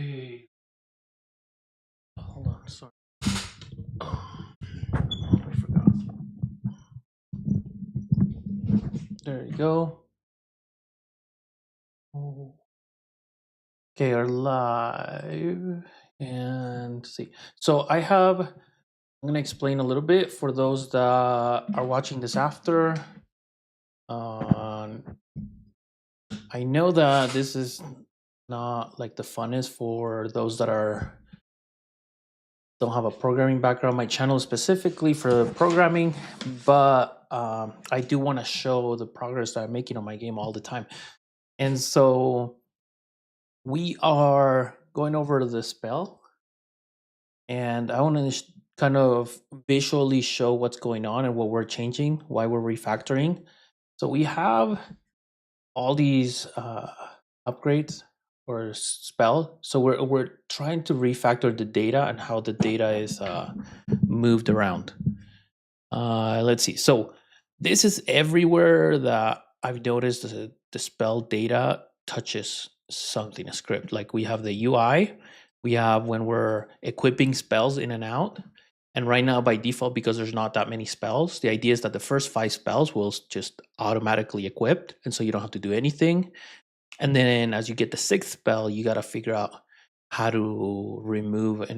Hey, hold on, sorry. I forgot. There you go. Oh, okay, are live. And see. So I'm gonna explain a little bit for those that are watching this after. Um, I know that this is not like the funnest for those that don't have a programming background. My channel is specifically for programming, but I do want to show the progress that I'm making on my game all the time. And so we are going over the spell, and I want to kind of visually show what's going on and what we're changing, why we're refactoring. So we have all these upgrades or spell. So we're trying to refactor the data and how the data is moved around. Let's see. So this is everywhere that I've noticed the spell data touches something, a script. Like we have the UI, we have when we're equipping spells in and out. And right now, by default, because there's not that many spells, the idea is that the first 5 spells will just automatically equipped. And so you don't have to do anything. And then as you get the 6th spell, you got to figure out how to remove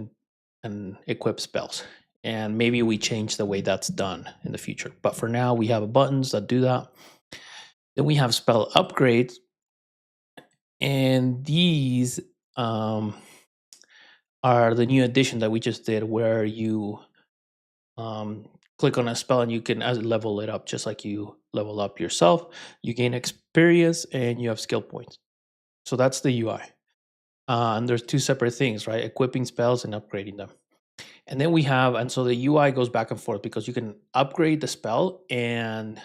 and equip spells. And maybe we change the way that's done in the future. But for now, we have buttons that do that. Then we have spell upgrades. And these are the new addition that we just did where you click on a spell and you can level it up just like you level up yourself. You gain experience and you have skill points. So that's the UI. And there's 2 separate things, right? Equipping spells and upgrading them. And then we have, and so the UI goes back and forth because you can upgrade the spell and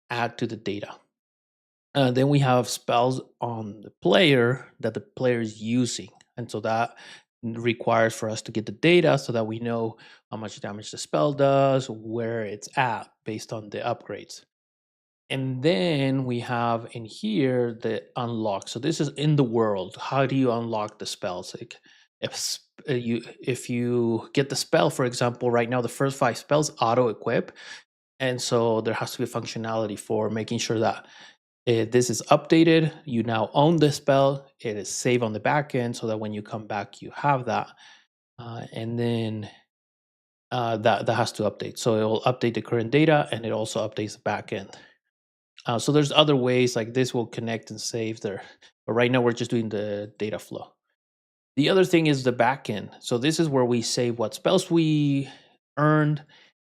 add to the data. Then we have spells on the player that the player is using. And so that requires for us to get the data so that we know how much damage the spell does, where it's at based on the upgrades. And then we have in here the unlock. So this is in the world. How do you unlock the spells? Like if you get the spell, for example, right now the first 5 spells auto equip, and so there has to be functionality for making sure that this is updated. You now own the spell. It is saved on the back end so that when you come back, you have that, and then that has to update. So it will update the current data, and it also updates the back end. So there's other ways like this will connect and save there, but right now we're just doing the data flow. The other thing is the backend. So this is where we save what spells we earned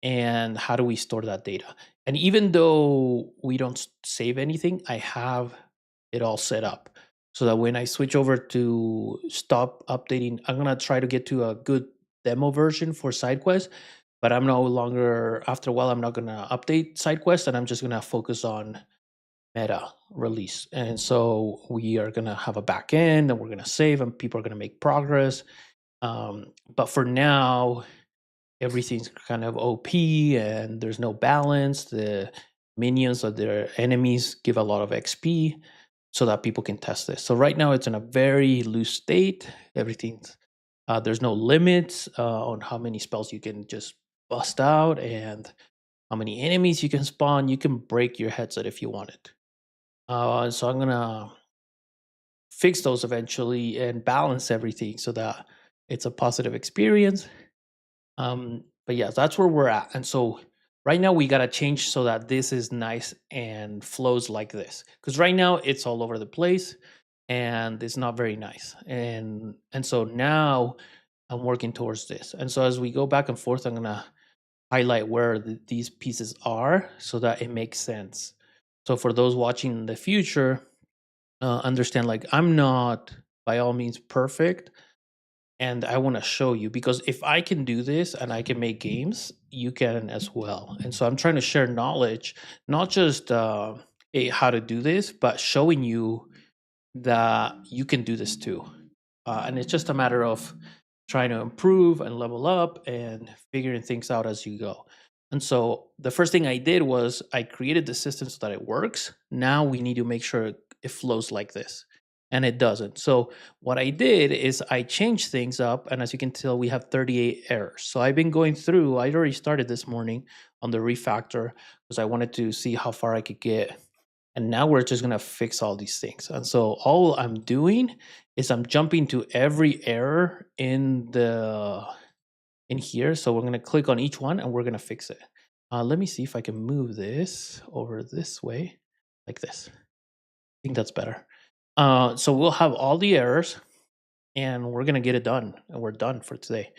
and how do we store that data. And even though we don't save anything, I have it all set up so that when I switch over to stop updating, I'm gonna try to get to a good demo version for SideQuest, but I'm no longer, after a while, I'm not gonna update SideQuest and I'm just gonna focus on meta release. And so we are going to have a back end and we're going to save and people are going to make progress. But for now, everything's kind of OP and there's no balance. The minions of their enemies give a lot of XP so that people can test this. So right now it's in a very loose state. Everything's there's no limits on how many spells you can just bust out and how many enemies you can spawn. You can break your headset if you wanted. So I'm gonna fix those eventually and balance everything so that it's a positive experience. But yeah, that's where we're at. And so right now we gotta change so that this is nice and flows like this. Because right now it's all over the place and it's not very nice. And so now I'm working towards this. And so as we go back and forth, I'm gonna highlight where these pieces are so that it makes sense. So for those watching in the future, understand like I'm not by all means perfect and I want to show you because if I can do this and I can make games, you can as well. And so I'm trying to share knowledge, not just how to do this, but showing you that you can do this too. And it's just a matter of trying to improve and level up and figuring things out as you go. And so the first thing I did was I created the system so that it works. Now we need to make sure it flows like this. and it doesn't. So what I did is I changed things up, and as you can tell, we have 38 errors. So I've been going through. I already started this morning on the refactor because I wanted to see how far I could get. And now we're just gonna fix all these things. And so all I'm doing is I'm jumping to every error in here. So we're gonna click on each one and we're gonna fix it. Let me see if I can move this over this way, like this. I think that's better. So we'll have all the errors and we're gonna get it done, and we're done for today.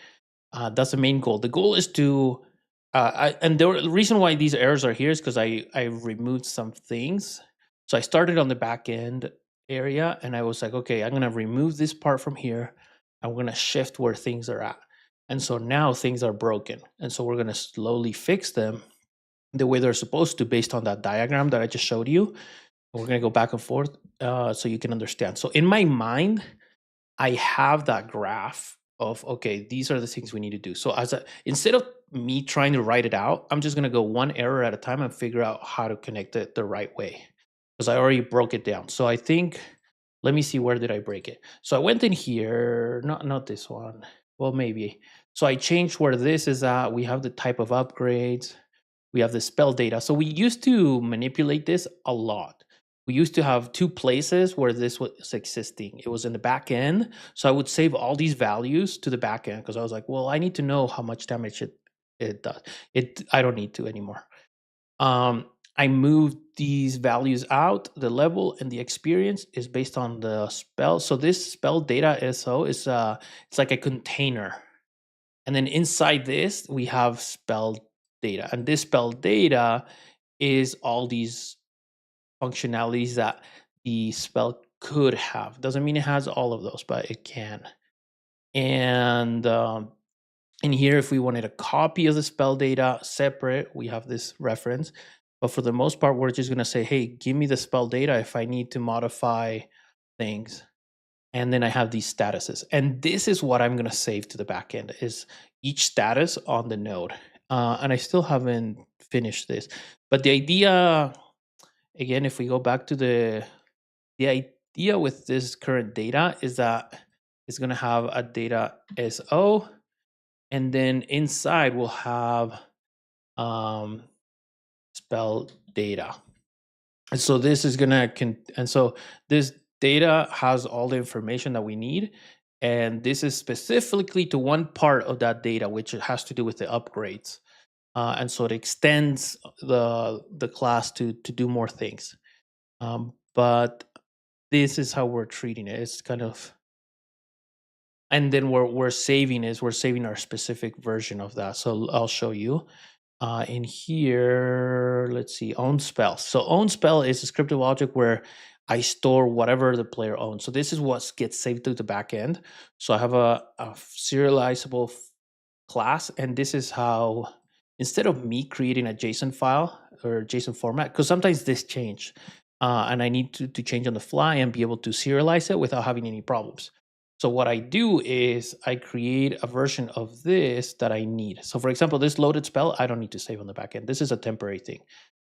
That's the main goal. The goal is to, and the reason why these errors are here is because I removed some things. So I started on the back end area, and I was like, okay, I'm gonna remove this part from here, and we're gonna shift where things are at. And so now things are broken, and so we're gonna slowly fix them the way they're supposed to, based on that diagram that I just showed you. And we're gonna go back and forth so you can understand. So in my mind, I have that graph of, okay, these are the things we need to do. So instead of me trying to write it out, I'm just gonna go one error at a time and figure out how to connect it the right way, because I already broke it down. So I think, let me see, where did I break it? So I went in here, not this one. Well, maybe. So I changed where this is at. We have the type of upgrades. We have the spell data. So we used to manipulate this a lot. We used to have two places where this was existing. It was in the back end. So I would save all these values to the back end because I was like, well, I need to know how much damage it does. I don't need to anymore. I moved these values out. The level and the experience is based on the spell. So this spell data SO is it's like a container. And then inside this, we have spell data. And this spell data is all these functionalities that the spell could have. Doesn't mean it has all of those, but it can. And in here, if we wanted a copy of the spell data separate, we have this reference. But for the most part, we're just going to say, hey, give me the spell data if I need to modify things. And then I have these statuses. And this is what I'm going to save to the backend, is each status on the node. And I still haven't finished this. But the idea, again, if we go back to the idea with this current data is that it's going to have a data SO. And then inside we'll have spell data. And so this is gonna and so this data has all the information that we need, and this is specifically to one part of that data, which has to do with the upgrades. And so it extends the class to do more things. But this is how we're treating it. It's kind of, and then we're saving our specific version of that. So I'll show you. In here, let's see, own spell. So own spell is a scriptable object where I store whatever the player owns. So this is what gets saved to the back end. So I have a serializable class, and this is how, instead of me creating a JSON file or JSON format, because sometimes this change, and I need to change on the fly and be able to serialize it without having any problems. So what I do is I create a version of this that I need. So for example, this loaded spell, I don't need to save on the back end. This is a temporary thing.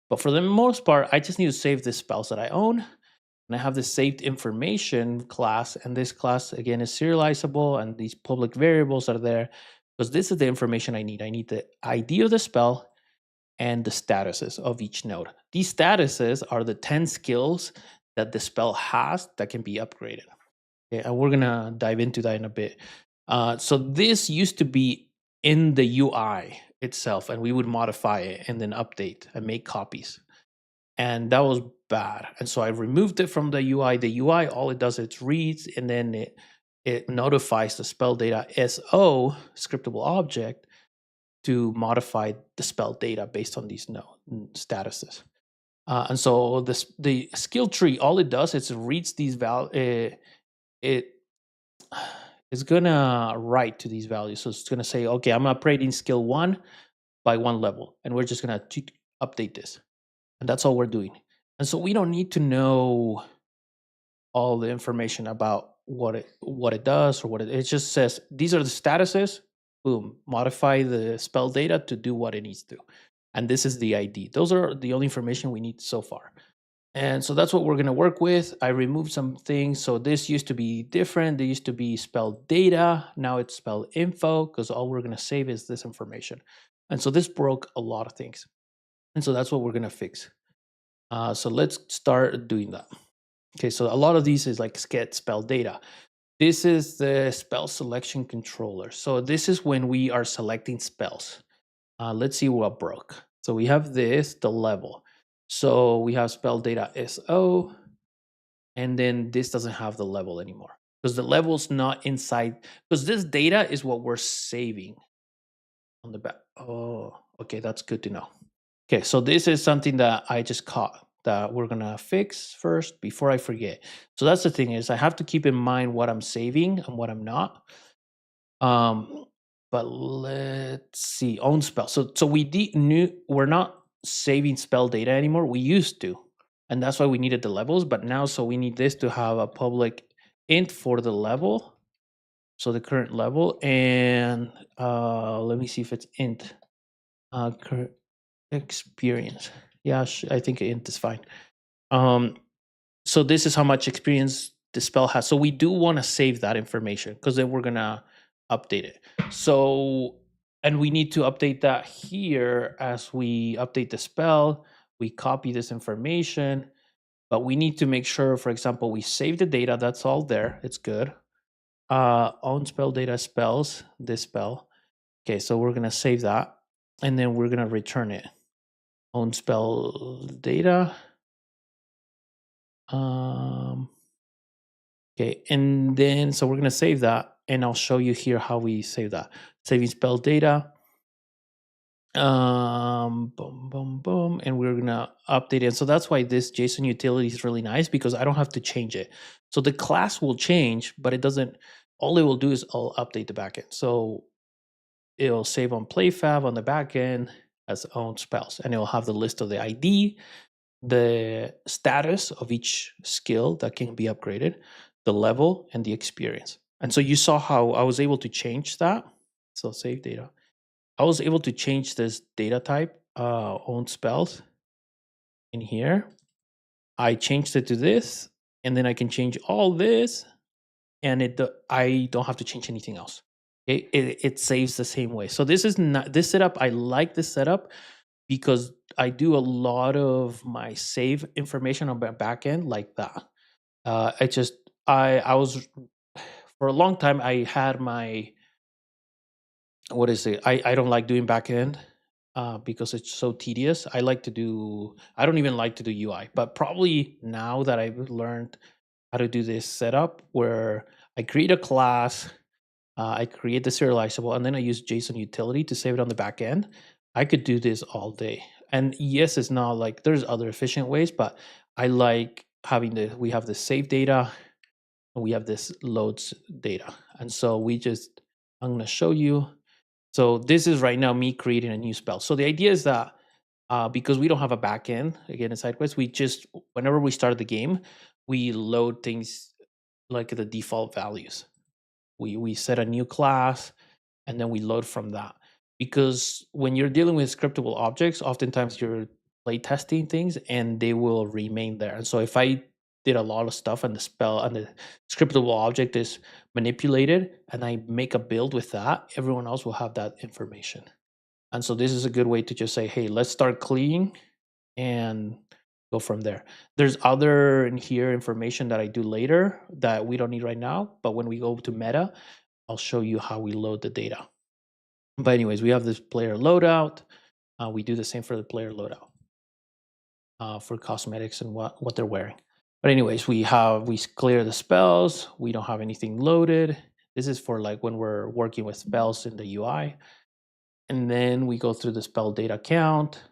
But for the most part, I just need to save the spells that I own. And I have this saved information class. And this class, again, is serializable. And these public variables are there because this is the information I need. I need the ID of the spell and the statuses of each node. These statuses are the 10 skills that the spell has that can be upgraded. Okay, and we're gonna dive into that in a bit. So this used to be in the UI itself, and we would modify it and then update and make copies. And that was bad. And so I removed it from the UI. The UI, all it does is it reads, and then it notifies the spell data SO, scriptable object, to modify the spell data based on these statuses. And so the skill tree, all it does is it reads these values. It is gonna write to these values. So it's gonna say, okay, I'm upgrading skill 1 by 1 level, and we're just gonna update this. And that's all we're doing. And so we don't need to know all the information about what it does or it just says these are the statuses, boom, modify the spell data to do what it needs to. And this is the ID. Those are the only information we need so far. And so that's what we're going to work with. I removed some things. So this used to be different. They used to be spelled data. Now it's spelled info because all we're going to save is this information. And so this broke a lot of things. And so that's what we're going to fix. So let's start doing that. Okay, so a lot of these is like get spell data. This is the spell selection controller. So this is when we are selecting spells. Let's see what broke. So we have this, the level. So we have spell data SO, and then this doesn't have the level anymore because the level's not inside, because this data is what we're saving on the back. Oh, okay, that's good to know. Okay, so this is something that I just caught that we're gonna fix first before I forget. So that's the thing, is I have to keep in mind what I'm saving and what I'm not. But let's see, own spell. So we're not saving spell data anymore. We used to, and that's why we needed the levels. But now, so we need this to have a public int for the level. So the current level, and let me see if it's int. Current experience. Yeah, I think int is fine. So this is how much experience the spell has. So we do want to save that information because then we're gonna update it. So, and we need to update that here as we update the spell. We copy this information, but we need to make sure, for example, we save the data. That's all there. It's good. Own spell data spells, this spell. Okay, so we're gonna save that, and then we're gonna return it. Own spell data. Okay, and then so we're gonna save that, and I'll show you here how we save that. Saving spell data. Boom, boom, boom, and we're gonna update it. So that's why this JSON utility is really nice, because I don't have to change it. So the class will change, but it doesn't. All it will do is I'll update the backend. So it'll save on PlayFab on the backend as own spells, and it'll have the list of the ID, the status of each skill that can be upgraded, the level, and the experience. And so you saw how I was able to change that. So save data. I was able to change this data type, own spells, in here. I changed it to this, and then I can change all this, and I don't have to change anything else. It saves the same way. So this is not this setup. I like this setup because I do a lot of my save information on my backend like that. I was, for a long time I had my, what is it? I don't like doing backend because it's so tedious. I don't even like to do UI, but probably now that I've learned how to do this setup where I create a class, I create the serializable, and then I use JSON utility to save it on the back end. I could do this all day. And yes, it's not like, there's other efficient ways, but I like having we have the save data and we have this loads data. And so I'm going to show you. So this is right now me creating a new spell. So the idea is that because we don't have a backend, again, in SideQuest, we just, whenever we start the game, we load things like the default values. We set a new class, and then we load from that. Because when you're dealing with scriptable objects, oftentimes you're play testing things and they will remain there. And so if I did a lot of stuff and the spell and the scriptable object is manipulated and I make a build with that, everyone else will have that information. And so this is a good way to just say, hey, let's start clean and go from there. There's other in here information that I do later that we don't need right now, but when we go to meta, I'll show you how we load the data. But anyways, we have this player loadout. We do the same for the player loadout for cosmetics and what they're wearing. But anyways, we clear the spells. We don't have anything loaded. This is for like when we're working with spells in the UI. And then we go through the spell data count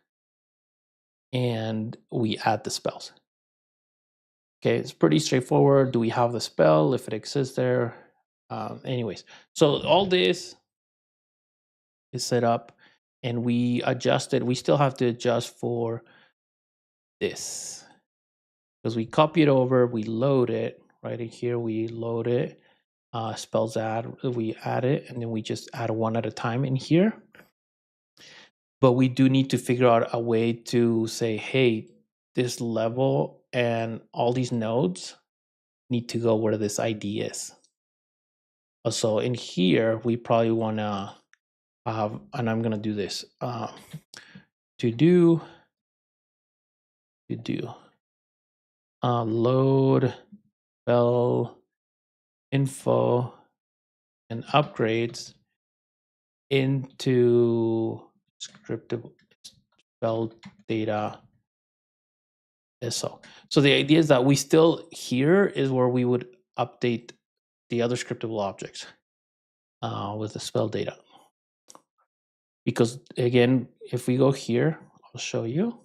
and we add the spells. Okay, it's pretty straightforward. Do we have the spell if it exists there? Anyways, so all this is set up and we adjust it. We still have to adjust for this because we copy it over, we load it right in here. We load it, spells add, we add it, and then we just add one at a time in here. But we do need to figure out a way to say, hey, this level and all these nodes need to go where this ID is. So in here, we probably want to have, and I'm going to do this, to do load spell info and upgrades into scriptable spell data SO. So the idea is that we still, here is where we would update the other scriptable objects with the spell data. Because again, if we go here, I'll show you.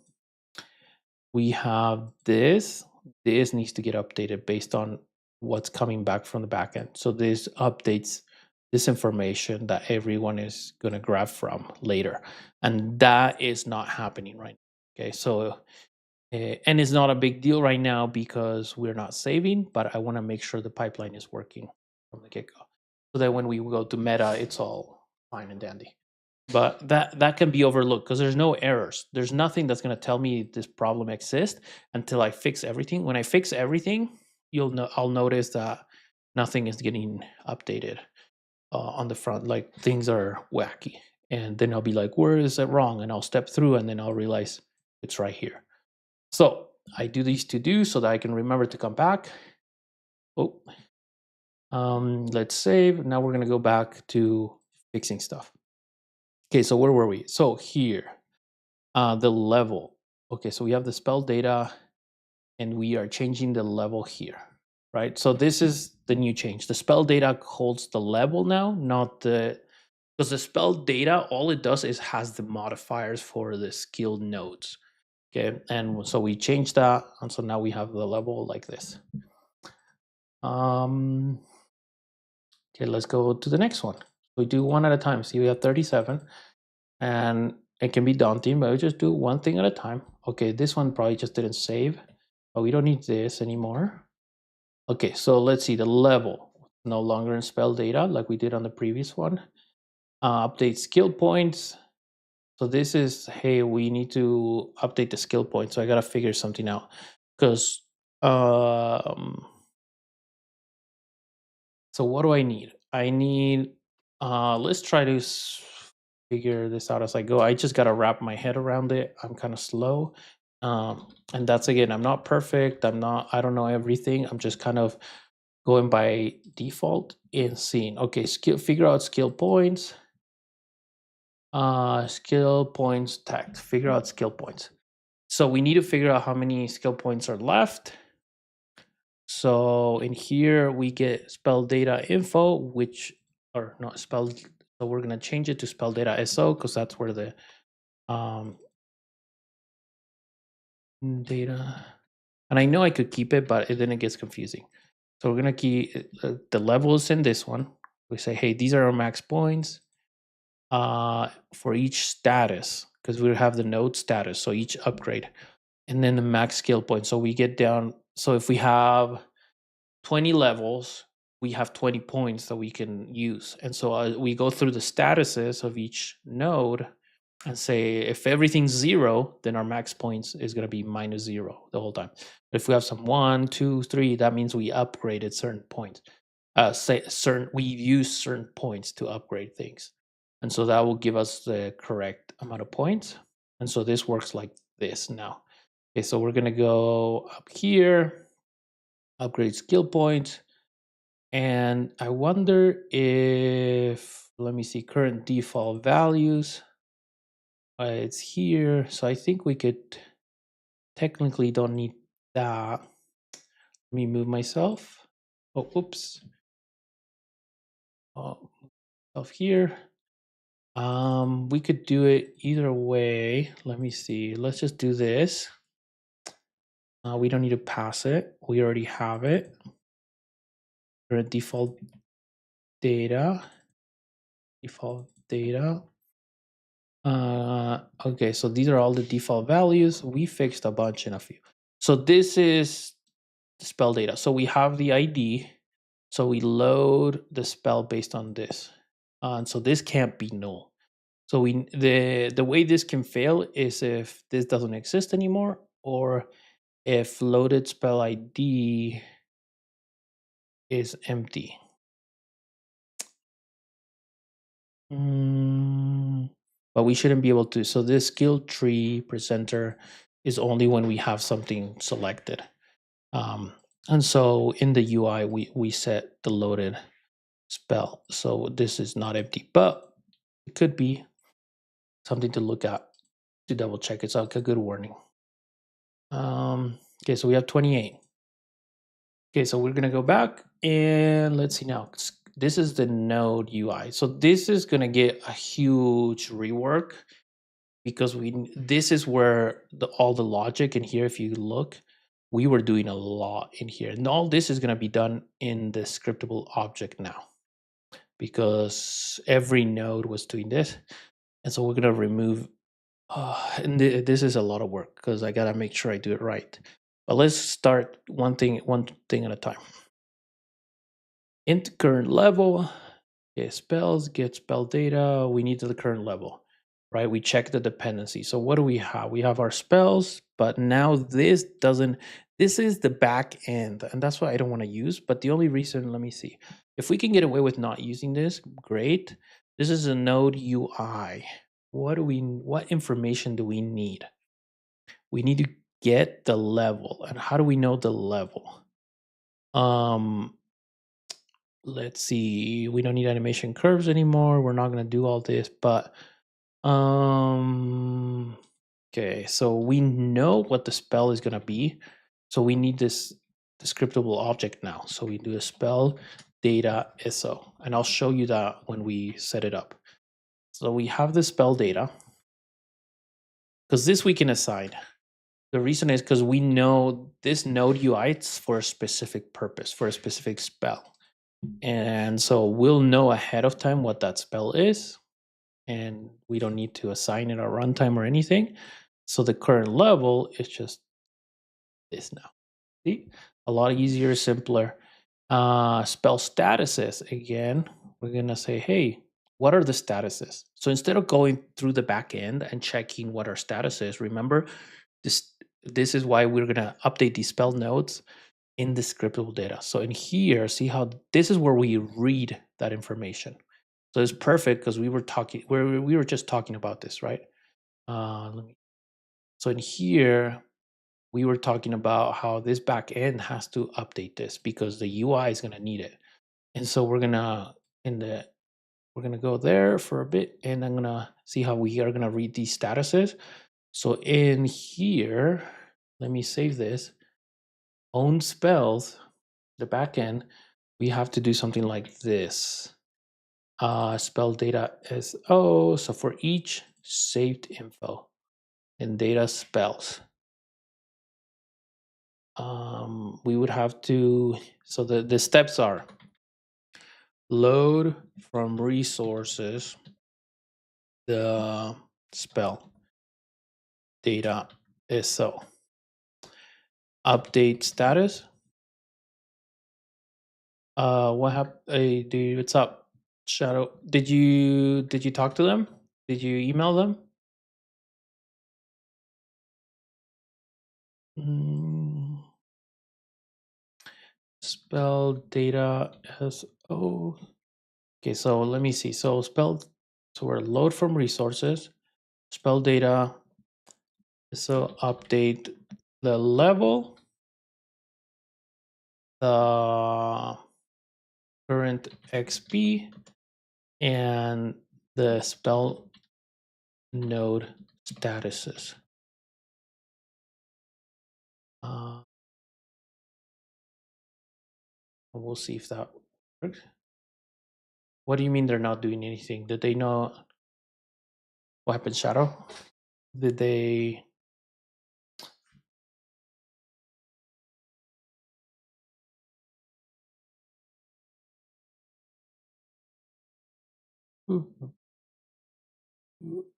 We have this. This needs to get updated based on what's coming back from the backend. So this updates this information that everyone is going to grab from later. And that is not happening right now. Okay, so, and it's not a big deal right now because we're not saving, but I want to make sure the pipeline is working from the get-go. So that when we go to meta, it's all fine and dandy. But that can be overlooked because there's no errors. There's nothing that's going to tell me this problem exists until I fix everything. When I fix everything, I'll notice that nothing is getting updated on the front. Like things are wacky, and then I'll be like, "Where is it wrong?" And I'll step through, and then I'll realize it's right here. So I do these to do so that I can remember to come back. Oh, let's save. Now we're going to go back to fixing stuff. Okay, so where were we? So here, the level. Okay, so we have the spell data and we are changing the level here, right? So this is the new change. The spell data holds the level now, not the, because the spell data, all it does is has the modifiers for the skill nodes. Okay, and so we changed that, and so now we have the level like this. Okay, let's go to the next one. We do one at a time. See, we have 37. And it can be daunting, but we just do one thing at a time. Okay, this one probably just didn't save, but we don't need this anymore. Okay, so let's see the level. No longer in spell data like we did on the previous one. Update skill points. So this is, hey, we need to update the skill points. So I gotta figure something out because so what do I need? I need, let's try to figure this out as I go. I just got to wrap my head around it. I'm kind of slow. And that's, again, I'm not perfect. I don't know everything. I'm just kind of going by default and seeing, okay, figure out skill points, text, figure out skill points. So we need to figure out how many skill points are left. So in here we get spell data info, which, or not spell, so we're gonna change it to spell data SO because that's where the data, and I know I could keep it, but then it gets confusing. So we're gonna keep the levels in this one. We say, hey, these are our max points for each status because we have the node status, so each upgrade, and then the max skill point. So we get down. So if we have 20 levels, we have 20 points that we can use. And so we go through the statuses of each node and say, if everything's 0, then our max points is going to be -0 the whole time. But if we have some 1, 2, 3, that means we upgraded certain points. We use certain points to upgrade things. And so that will give us the correct amount of points. And so this works like this now. Okay, so we're going to go up here, upgrade skill points. And I wonder if, let me see, current default values. It's here. So I think we could, technically don't need that. Let me move myself. Oh, oops. Oh, myself here. We could do it either way. Let me see. Let's just do this. We don't need to pass it. We already have it. Current default data. Okay, so these are all the default values. We fixed a bunch in a few. So this is the spell data. So we have the ID. So we load the spell based on this. And so this can't be null. So the way this can fail is if this doesn't exist anymore, or if loaded spell ID is empty. But we shouldn't be able to. So this skill tree presenter is only when we have something selected. And so in the UI, we set the loaded spell. So this is not empty, but it could be something to look at to double check. It's like a good warning. Okay, so we have 28. Okay, so we're gonna go back and let's see now. This is the node UI. So this is gonna get a huge rework because this is where all the logic in here, if you look, we were doing a lot in here. And all this is gonna be done in the scriptable object now because every node was doing this. And so we're gonna remove, and this is a lot of work because I gotta make sure I do it right. But let's start one thing at a time. Int current level, get spells, get spell data. We need the current level, right? We check the dependency. So what do we have? We have our spells, but now this is the back end, and that's what I don't want to use. But the only reason, let me see, if we can get away with not using this, great. This is a node UI. What information do we need? We need to get the level. And how do we know the level? Let's see, we don't need animation curves anymore. We're not going to do all this, but okay, so we know what the spell is going to be. So we need this descriptable object now. So we do a spell data ISO, and I'll show you that when we set it up. So we have the spell data because this we can assign. The reason is because we know this node UI is for a specific purpose, for a specific spell. And so we'll know ahead of time what that spell is, and we don't need to assign it a runtime or anything. So the current level is just this now. See? A lot easier, simpler. Spell statuses, again, we're gonna say, hey, what are the statuses? So instead of going through the back end and checking what our status is, remember, this is why we're gonna update these spell nodes in the scriptable data. So in here, see how this is where we read that information. So it's perfect because we were just talking about this, right? So in here, we were talking about how this back end has to update this because the UI is gonna need it. And so we're gonna go there for a bit, and I'm gonna see how we are gonna read these statuses. So in here, let me save this. Own spells, the backend, we have to do something like this. Spell data SO. So for each saved info and data spells, we would have to, so the steps are load from resources the spell data SO. Update status. What happened? Hey, dude, what's up? Shadow, did you talk to them? Did you email them? Spell data SO. Okay, so let me see. So so we're load from resources, spell data. So update the level, the current XP, and the spell node statuses. We'll see if that works. What do you mean they're not doing anything? Did they know what happened, Shadow? Did they?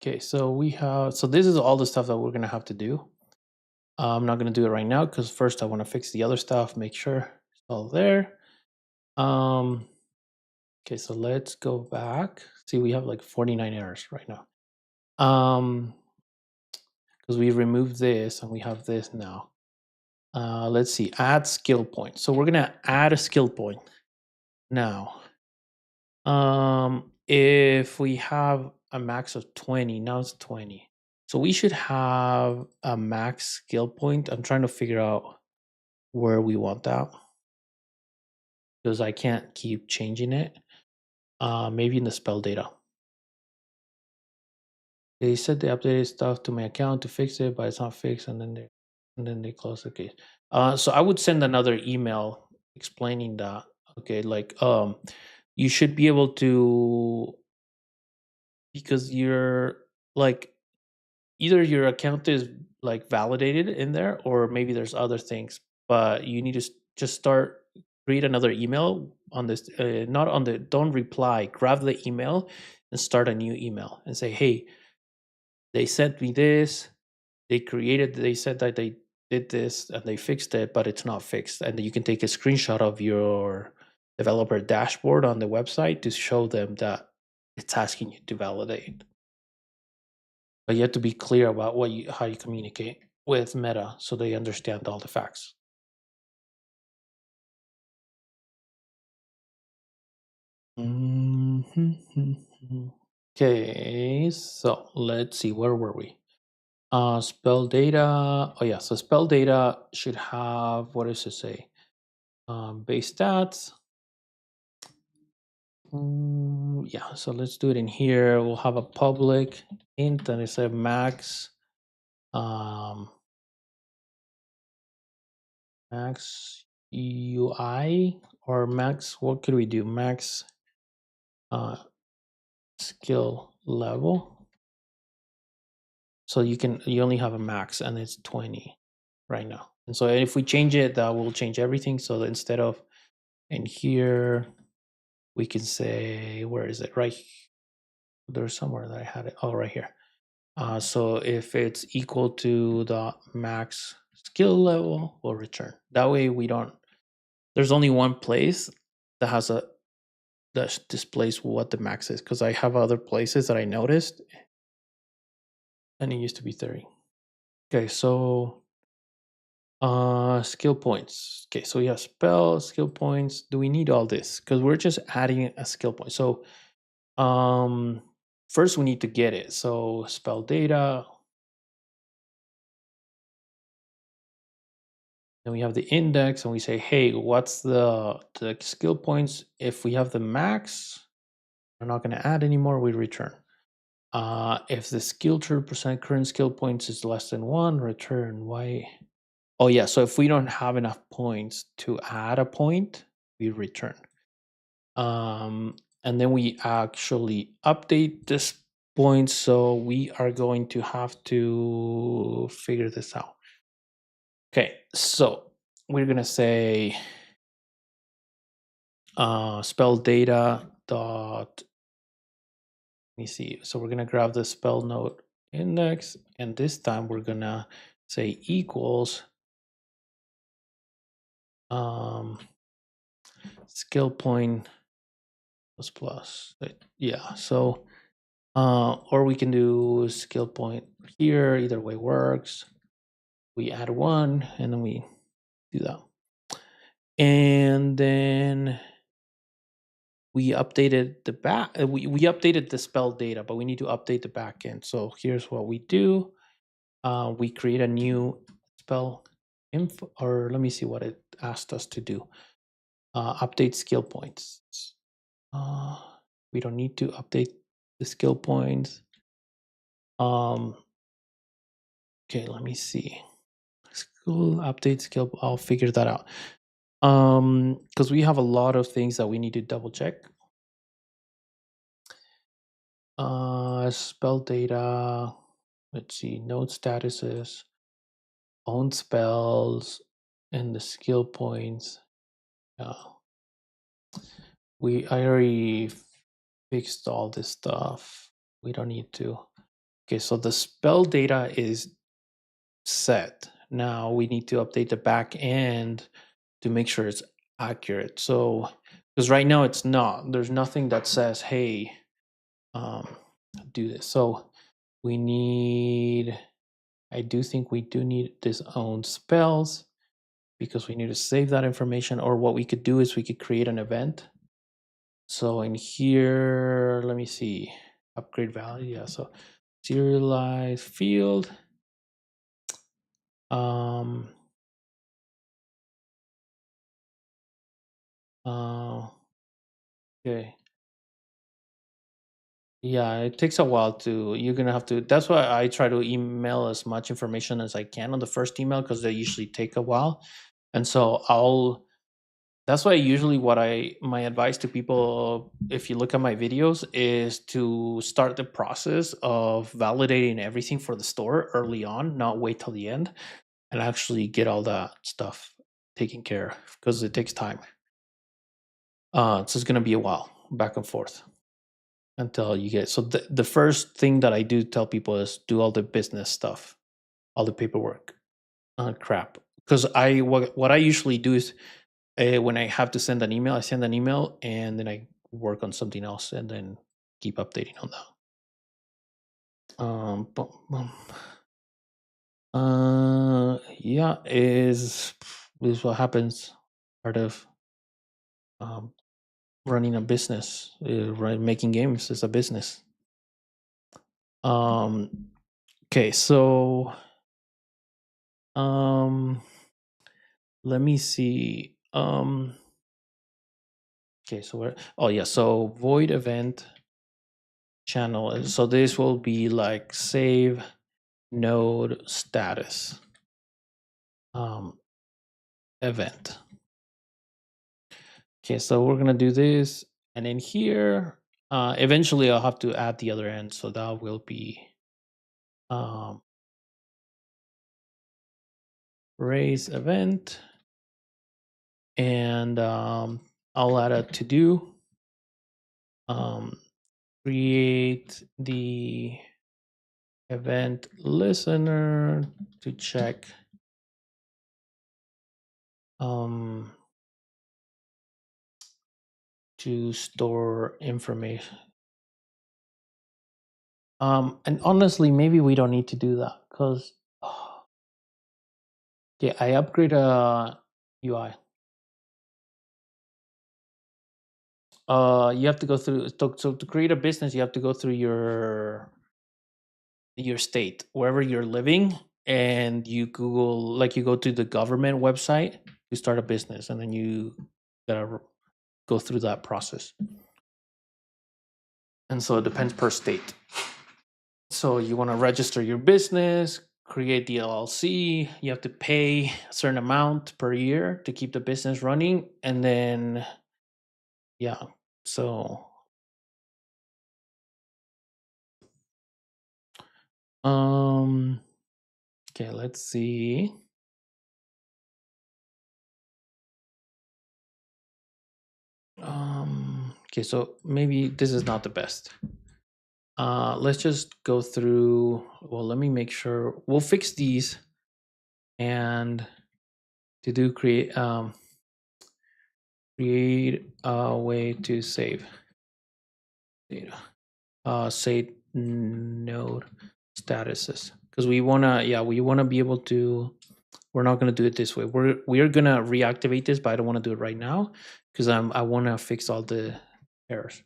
Okay, so this is all the stuff that we're gonna have to do. I'm not gonna do it right now because first I want to fix the other stuff, make sure it's all there. Okay, so let's go back. See, we have like 49 errors right now. Because we removed this and we have this now. Let's see, add skill point. So we're gonna add a skill point now. If we have a max of 20, now it's 20. So we should have a max skill point. I'm trying to figure out where we want that because I can't keep changing it. Maybe in the spell data. They said they updated stuff to my account to fix it, but it's not fixed, and then they close the case. So I would send another email explaining that. Okay, like you should be able to, because you're like, either your account is like validated in there, or maybe there's other things, but you need to just start, create another email on this, not on the, don't reply, grab the email and start a new email and say, hey, they sent me this, they said that they did this and they fixed it, but it's not fixed. And you can take a screenshot of your developer dashboard on the website to show them that it's asking you to validate. But you have to be clear about how you communicate with Meta so they understand all the facts. Okay, so let's see, where were we? Spell data. Oh yeah, so spell data should have, what does it say? Base stats. Yeah, so let's do it in here. We'll have a public int and it's a max. Max UI or max, what could we do? Max skill level. So you only have a max and it's 20 right now. And so if we change it, that will change everything. So that instead of in here, we can say, where is it? Right. There's somewhere that I had it. Oh, right here. So if it's equal to the max skill level, we'll return. That way we don't, there's only one place that has that displays what the max is, because I have other places that I noticed and it used to be 30. Okay, so skill points. Okay, so we have spell, skill points. Do we need all this? Because we're just adding a skill point. So first we need to get it. So spell data. Then we have the index and we say, hey, what's the skill points? If we have the max, we're not going to add anymore, we return. If the skill true percent current skill points is less than 1, return. Why? Oh yeah, so if we don't have enough points to add a point, we return. And then we actually update this point, so we are going to have to figure this out. Okay, so we're gonna say spell data dot, let me see. So we're gonna grab the spell node index, and this time we're gonna say equals skill point plus. Yeah, so or we can do skill point here, either way works. We add 1 and then we do that. And then we updated the back, we updated the spell data, but we need to update the backend. So here's what we do. We create a new spell info, or let me see what it asked us to do. Update skill points. We don't need to update the skill points. Okay, let me see. Skill update skill. I'll figure that out. Because we have a lot of things that we need to double check. Spell data. Let's see. Node statuses, own spells, and the skill points. I already fixed all this stuff. We don't need to. Okay, so the spell data is set. Now we need to update the back end to make sure it's accurate. So, because right now it's not, there's nothing that says, hey, do this. So we need, I do think we do need this own spells. because we need to save that information. Or what we could do is we could create an event. So in here, let me see, upgrade value. Yeah, so serialize field. Um, okay. Yeah, it takes a while to. You're gonna have to. That's why I try to email as much information as I can on the first email because they usually take a while. And so I'll. That's why usually what my advice to people, if you look at my videos, is to start the process of validating everything for the store early on, not wait till the end, and actually get all that stuff taken care of because it takes time. So it's gonna be a while back and forth until you get. So the first thing that I do tell people is do all the business stuff, all the paperwork, crap. Because what I usually do is when I have to send an email, I send an email and then I work on something else and then keep updating on that. Bum, bum. Yeah, is what happens. Part of um, running a business, making games is a business. Okay, so um, let me see. Okay, so where? Oh yeah, so void event channel. So this will be like save node status um, event. Okay, so we're gonna do this, and in here, eventually I'll have to add the other end, so that will be um, raise event, and I'll add a to do. Create the event listener to check to store information. And honestly, maybe we don't need to do that because okay, I upgrade a UI. You have to go through. So to create a business, you have to go through your state, wherever you're living, and you Google, like you go to the government website to start a business, and then you gotta go through that process. And so it depends per state. So you want to register your business, create the LLC. You have to pay a certain amount per year to keep the business running, and then yeah. So okay, let's see. Okay, so maybe this is not the best. Let's just go through. Well, let me make sure we'll fix these, and to do create a way to save data. Say node statuses, because we wanna be able to. We're not gonna do it this way. We're gonna reactivate this, but I don't want to do it right now because I want to fix all the errors.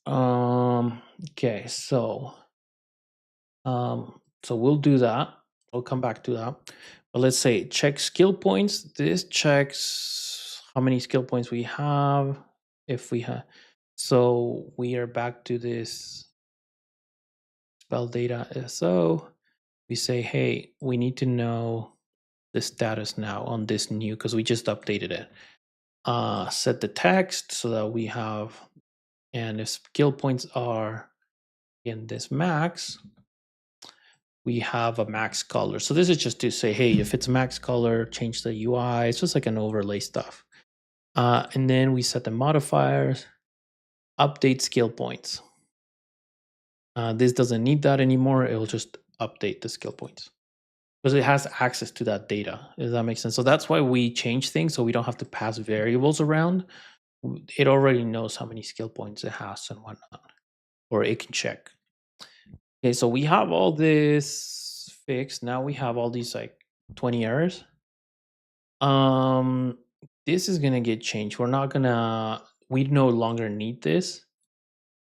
Okay, so we'll do that. We'll come back to that. But let's say check skill points. This checks how many skill points we have. If we have, so we are back to this spell data SO. We say, hey, we need to know the status now on this new because we just updated it. Set the text so that we have, and if skill points are in this max, we have a max color. So this is just to say, hey, if it's max color, change the UI. It's just like an overlay stuff. And then we set the modifiers, update skill points. This doesn't need that anymore. It will just update the skill points because it has access to that data. Does that make sense? So that's why we change things so we don't have to pass variables around. It already knows how many skill points it has and whatnot, or it can check. Okay, so we have all this fixed. Now we have all these like 20 errors. Um, this is gonna get changed. We no longer need this.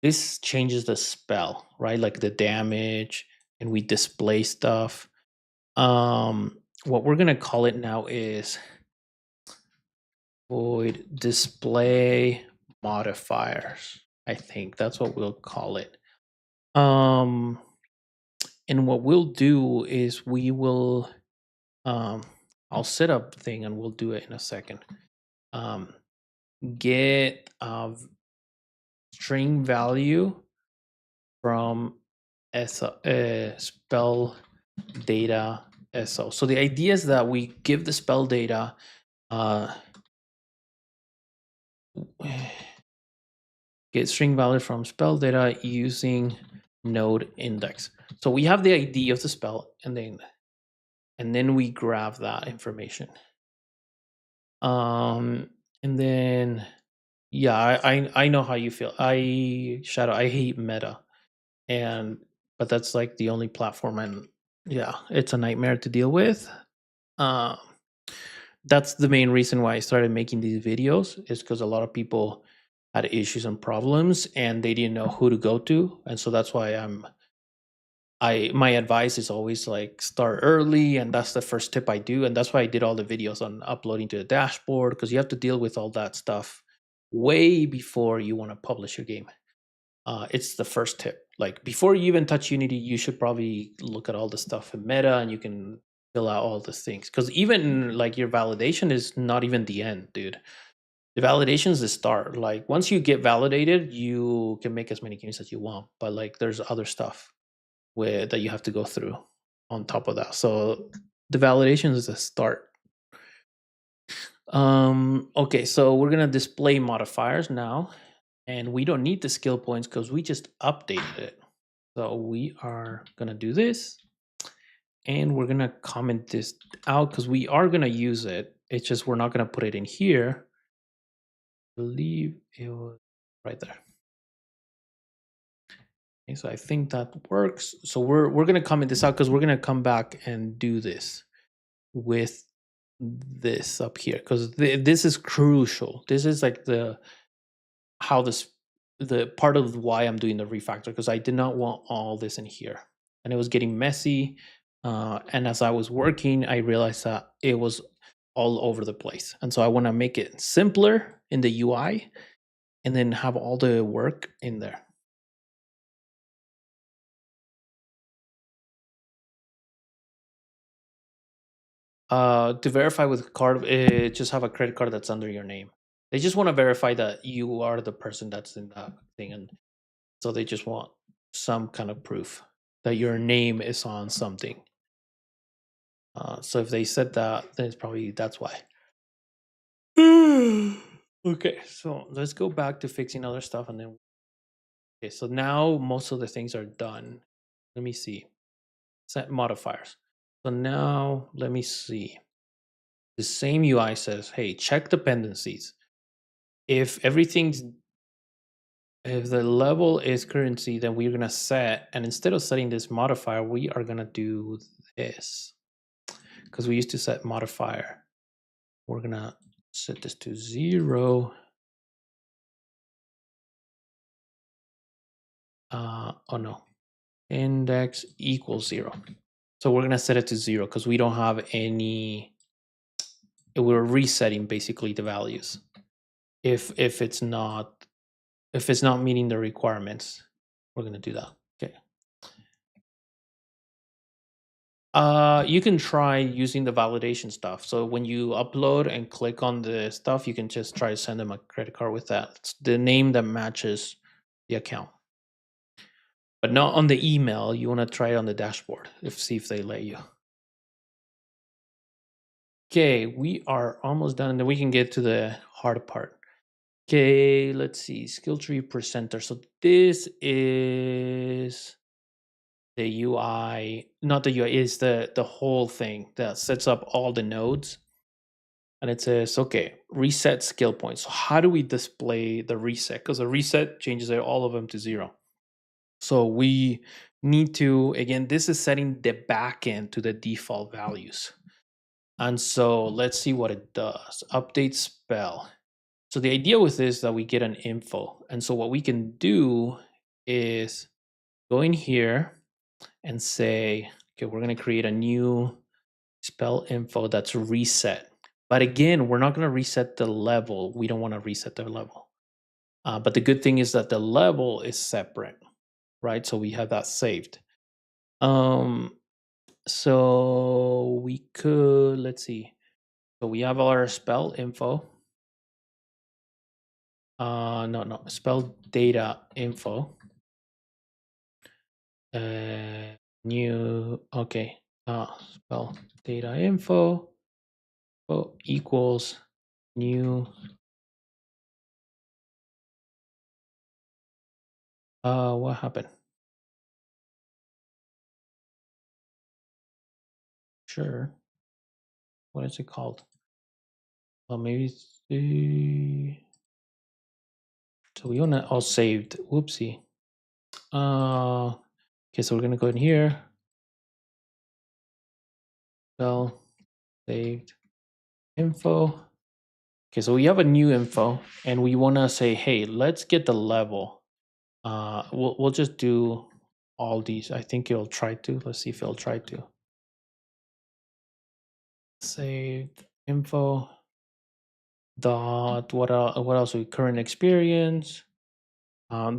This changes the spell, right? Like the damage, and we display stuff. What we're gonna call it now is void display modifiers. I think that's what we'll call it. Um, and what we'll do is we will I'll set up thing and we'll do it in a second. Um, get string value from spell data SO. So the idea is that we give the spell data get string value from spell data using node index. So we have the ID of the spell and then we grab that information. And then yeah, I know how you feel. I hate meta, but that's like the only platform, and yeah, it's a nightmare to deal with. Um, that's the main reason why I started making these videos, is because a lot of people had issues and problems, and they didn't know who to go to, and so that's why my advice is always like start early, and that's the first tip I do, and that's why I did all the videos on uploading to the dashboard, because you have to deal with all that stuff way before you want to publish your game. It's the first tip. Like before you even touch Unity, you should probably look at all the stuff in Meta, and you can fill out all the things. Because even like your validation is not even the end, dude. The validation is the start. Like once you get validated, you can make as many games as you want. But like there's other stuff that you have to go through on top of that. So the validation is the start. Okay, so we're gonna display modifiers now, and we don't need the skill points because we just updated it. So we are gonna do this, and we're gonna comment this out because we are gonna use it. It's just we're not gonna put it in here. I believe it was right there. Okay, so I think that works. So we're gonna comment this out because we're gonna come back and do this with this up here because this is crucial. This is like the part of why I'm doing the refactor, because I did not want all this in here, and it was getting messy. And as I was working, I realized that it was all over the place, and so I want to make it simpler in the UI, and then have all the work in there. To verify with card, just have a credit card that's under your name. They just want to verify that you are the person that's in that thing, and so they just want some kind of proof that your name is on something. So if they said that, then that's why. Okay, so let's go back to fixing other stuff, and then okay. So now most of the things are done. Let me see. Set modifiers. So now let me see. The same UI says, "Hey, check dependencies. If everything's if the level is currency, then we're gonna set, and instead of setting this modifier, we are gonna do this because we used to set modifier. We're gonna set this to 0. Oh no, index equals 0. So we're gonna set it to 0 because we don't have any. We're resetting basically the values. If it's not meeting the requirements, we're gonna do that. Okay. You can try using the validation stuff. So when you upload and click on the stuff, you can just try to send them a credit card with that. It's the name that matches the account. But not on the email. You want to try it on the dashboard. See if they let you. Okay, we are almost done. Then we can get to the hard part. Okay, let's see. Skill tree presenter. So this is the UI, not the UI, is the whole thing that sets up all the nodes. And it says, okay, reset skill points. So how do we display the reset? Because the reset changes all of them to 0. So we need to, again, this is setting the backend to the default values. And so let's see what it does. Update spell. So the idea with this is that we get an info. And so what we can do is go in here and say, okay, we're going to create a new spell info that's reset. But again, we're not going to reset the level. We don't want to reset the level. But the good thing is that the level is separate, right? So we have that saved. So we could, let's see. So we have our spell info. No, spell data info. New, okay. Spell data info equals new. What happened? Sure. What is it called? Oh, maybe it's the. So we want to all saved. Whoopsie. Okay, so we're gonna go in here. Spell saved info. Okay, so we have a new info, and we want to say, hey, let's get the level. We'll just do all these. I think it'll try to. Let's see if it'll try to. Saved info. Dot. What else? Current experience.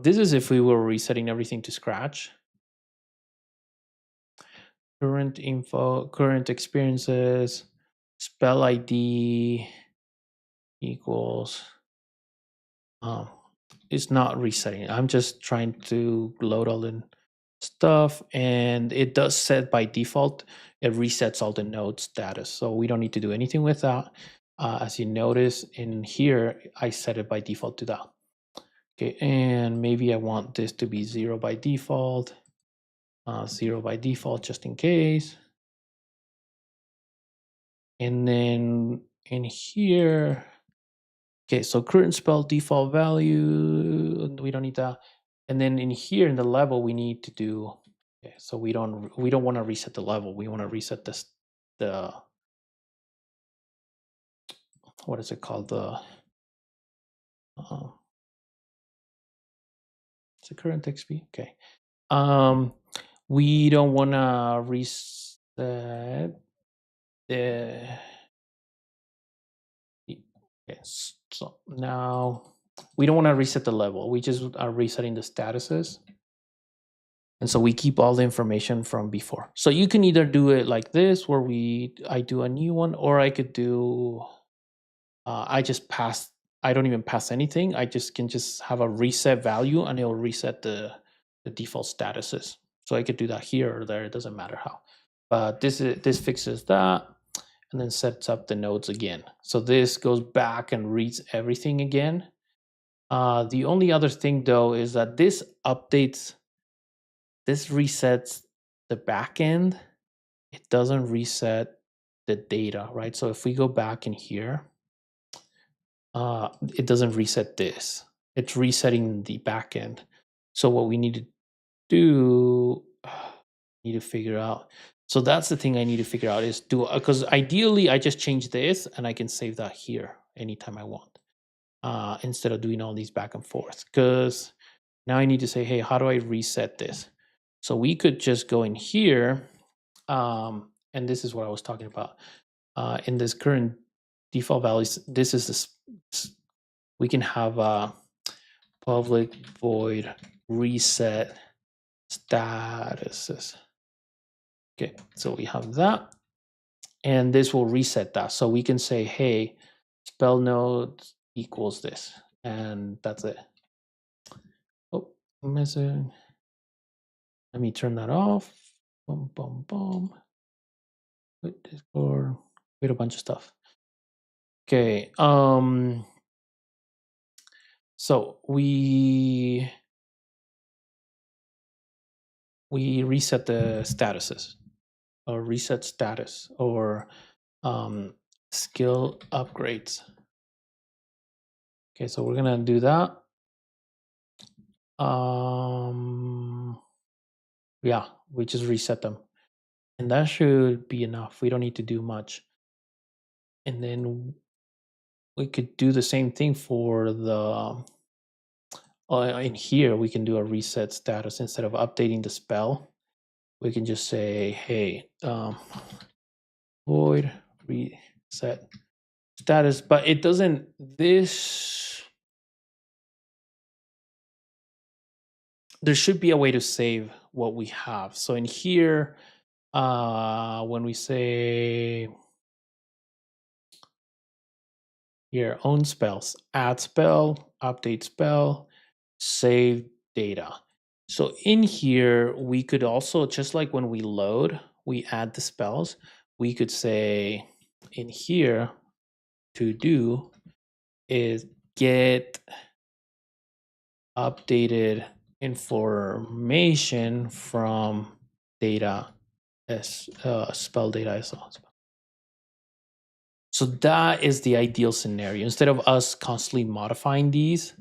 This is if we were resetting everything to scratch. Current info, current experiences, spell ID equals. It's not resetting. I'm just trying to load all the stuff, and it does set by default. It resets all the node status, so we don't need to do anything with that. As you notice in here, I set it by default to that. Okay, and maybe I want this to be 0 by default. 0 by default, just in case. And then in here, okay, so current spell default value, we don't need that. And then in here in the level, we need to do, okay, so we don't want to reset the level. We want to reset this, the, what is it called? It's a current XP. Okay. We don't want to reset the, yes. So now we don't want to reset the level. We just are resetting the statuses. And so we keep all the information from before. So you can either do it like this, where I do a new one, or I could do, I just pass, I don't even pass anything. I just can just have a reset value, and it'll reset the default statuses. So I could do that here or there, it doesn't matter how. But this fixes that, and then sets up the nodes again. So this goes back and reads everything again. The only other thing though is that this resets the backend. It doesn't reset the data, right? So if we go back in here, it doesn't reset this. It's resetting the backend. So what we need to do, need to figure out. So that's the thing I need to figure out is because ideally I just change this and I can save that here anytime I want, instead of doing all these back and forth. Because now I need to say, hey, how do I reset this? So we could just go in here, and this is what I was talking about. In this current default values, this is this. We can have a public void reset statuses. Okay, so we have that, and this will reset that. So we can say, hey, spell node equals this, and that's it. Oh, missing. Let me turn that off. Boom, boom, boom. Quit Discord. Quit a bunch of stuff. Okay. So we reset the statuses, or reset status, or skill upgrades. Okay, so we're gonna do that. Yeah, we just reset them, and that should be enough. We don't need to do much. And then we could do the same thing for the in here. We can do a reset status instead of updating the spell. We can just say, hey, void reset status, but it doesn't. There should be a way to save what we have. So in here, when we say here, own spells, add spell, update spell, save data. So in here, we could also, just like when we load, we add the spells, we could say in here, to do is get updated information from data as spell data as well. So that is the ideal scenario. Instead of us constantly modifying these,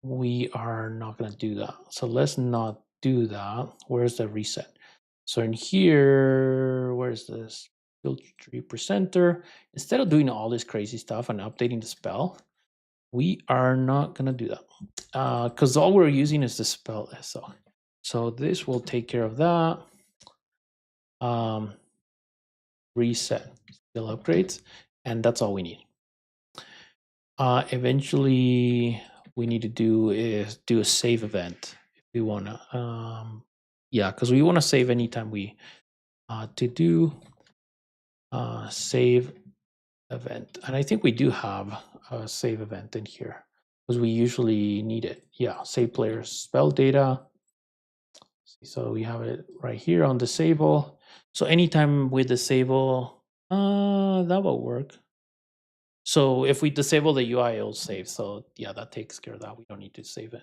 we are not going to do that. So let's not do that. Where's the reset? So in here, where's this filter tree presenter? Instead of doing all this crazy stuff and updating the spell, we are not going to do that because all we're using is the spell SO. So this will take care of that. Reset skill upgrades, and that's all we need. Eventually, we need to do is do a save event if we want to. Yeah, because we want to save anytime we to do save event, and I think we do have a save event in here because we usually need it. Yeah, save players spell data. So we have it right here on disable. So anytime we disable, that will work. So if we disable the UI, it'll save. So yeah, that takes care of that. We don't need to save it.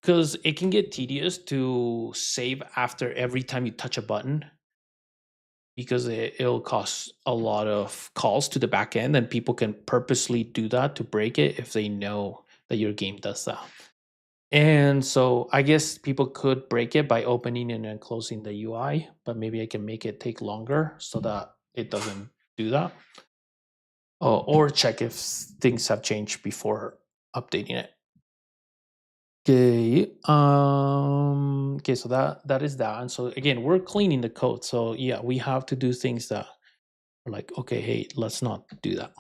Because it can get tedious to save after every time you touch a button because it'll cost a lot of calls to the back end, and people can purposely do that to break it if they know that your game does that. And so I guess people could break it by opening and then closing the UI, but maybe I can make it take longer so that it doesn't do that. Oh, or check if things have changed before updating it. Okay. Okay, so that is that. And so again, we're cleaning the code. So yeah, we have to do things that are like, okay, hey, let's not do that.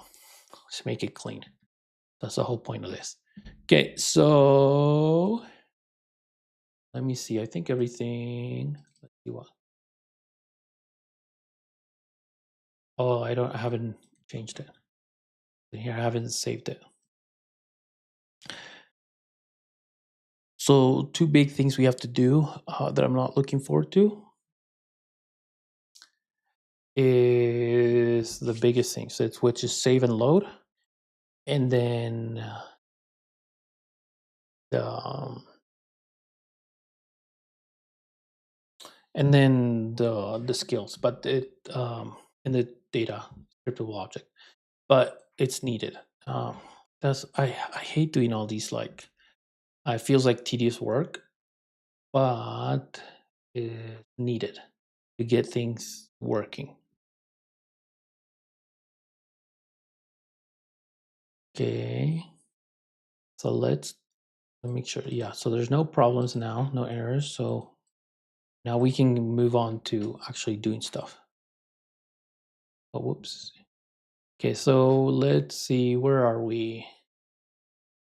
Let's make it clean. That's the whole point of this. Okay, so let me see. I think everything. Let's see what. Oh, I haven't changed it. Here, I haven't saved it. So two big things we have to do that I'm not looking forward to is the biggest thing. So which is save and load, and then the the skills, but it and the data scriptable object, but it's needed. That's I hate doing all these like it feels like tedious work, but it's needed to get things working. Okay, so let's make sure. Yeah, so there's no problems now, no errors. So now we can move on to actually doing stuff. Oh, whoops. Okay, so let's see, where are we?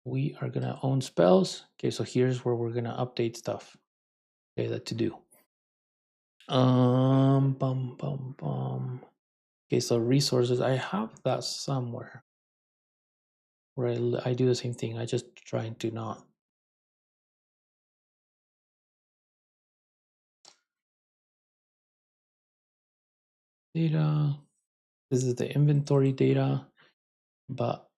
We are gonna own spells. Okay, so here's where we're gonna update stuff. Okay, that to do. Bum bum bum. Okay, so resources. I have that somewhere where I do the same thing. I just trying to not. Data. This is the inventory data, but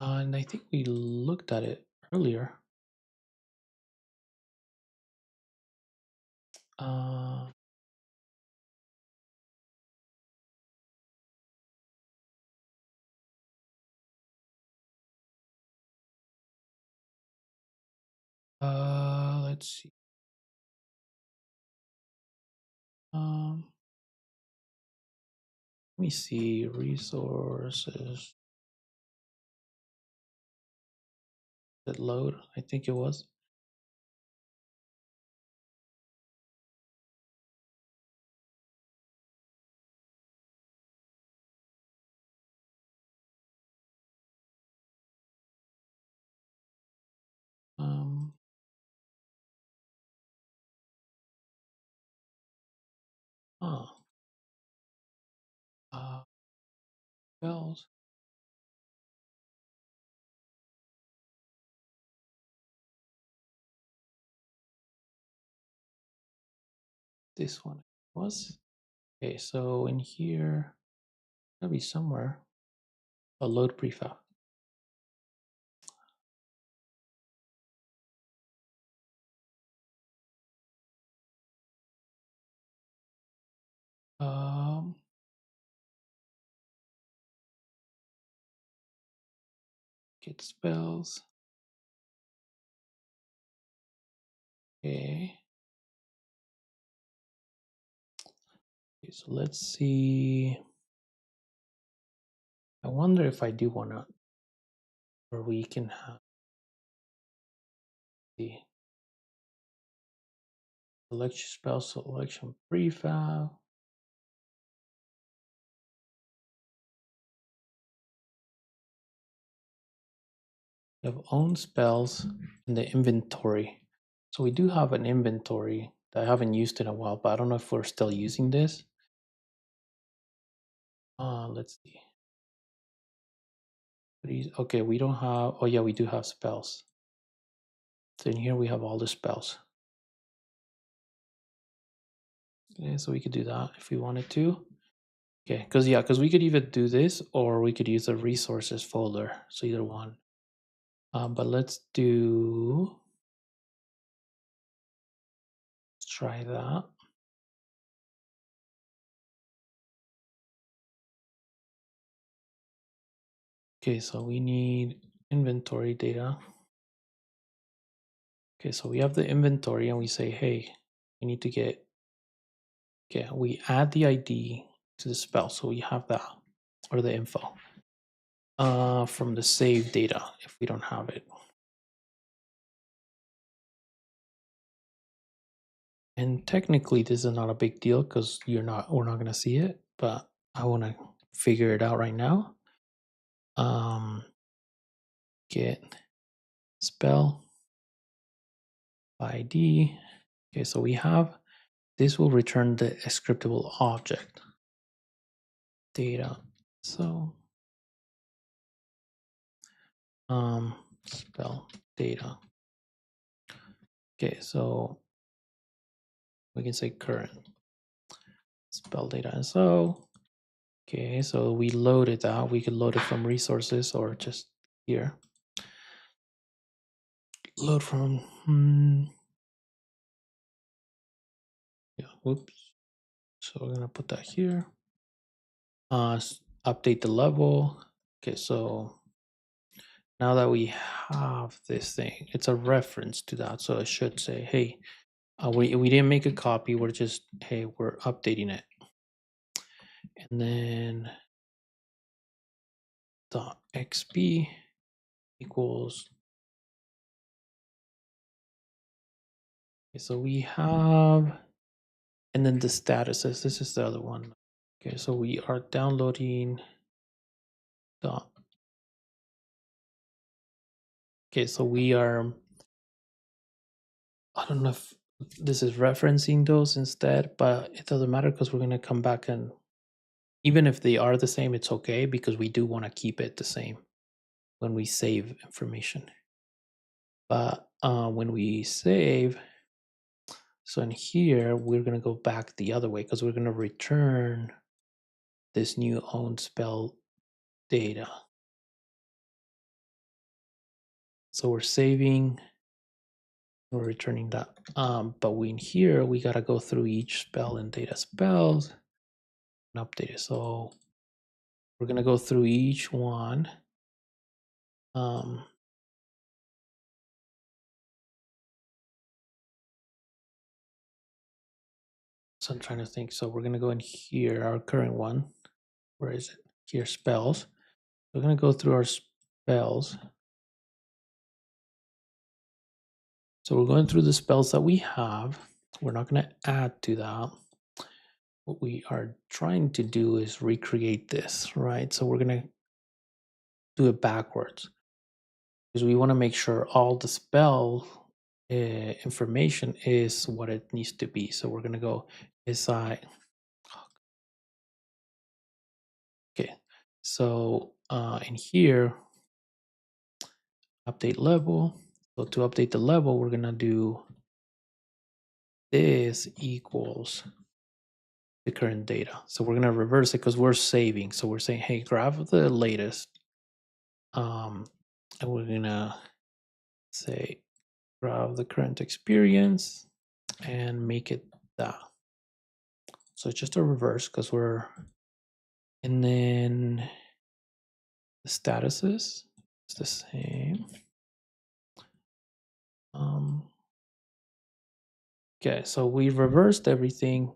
and I think we looked at it earlier. Uh, Let's see. Let me see resources. Did load? I think it was. Um, oh, spells. This one was. Okay, so in here, gotta be somewhere. A load prefab. Um, get spells. Okay. Okay, so let's see. I wonder if I do wanna, or we can have the selection spell selection prefab. We have own spells in the inventory. So we do have an inventory that I haven't used in a while, but I don't know if we're still using this. Let's see. Okay, we don't have, oh yeah, we do have spells. So in here we have all the spells. Okay, so we could do that if we wanted to. Okay, because we could either do this or we could use the resources folder. So either one. But let's try that. Okay, so we need inventory data. Okay, so we have the inventory and we say, hey, we need to get, okay, we add the ID to the spell. So we have that, or the info from the save data if we don't have it. And technically this is not a big deal because we're not gonna see it, but I wanna figure it out right now. Get spell ID. Okay, so we have, this will return the scriptable object data. So spell data. Okay, so we can say current spell data. And so, okay, so we loaded that. We could load it from resources or just here. Load from, yeah, whoops. So we're gonna put that here. Update the level. Okay, so now that we have this thing, it's a reference to that. So it should say, hey, we didn't make a copy. We're just, hey, we're updating it. And then dot xp equals. Okay, so we have, and then the statuses. This is the other one. Okay, so we are downloading dot. Okay, so we are, I don't know if this is referencing those instead, but it doesn't matter because we're going to come back and even if they are the same, it's okay because we do want to keep it the same when we save information. But when we save, so in here, we're going to go back the other way because we're going to return this new own spell data. So we're saving, we're returning that. But we in here, we got to go through each spell in data spells and update it. So we're going to go through each one. So I'm trying to think. So we're gonna go in here, our current one. Where is it? Here, spells. We're gonna go through our spells. So we're going through the spells that we have. We're not gonna add to that. What we are trying to do is recreate this, right? So we're gonna do it backwards because we want to make sure all the spell information is what it needs to be. So we're gonna go si. Okay, so in here, update level. So to update the level, we're gonna do this equals the current data. So we're gonna reverse it because we're saving. So we're saying, hey, grab the latest, and we're gonna say grab the current experience and make it that. So it's just a reverse because we're, and then the statuses is the same. Okay, so we reversed everything,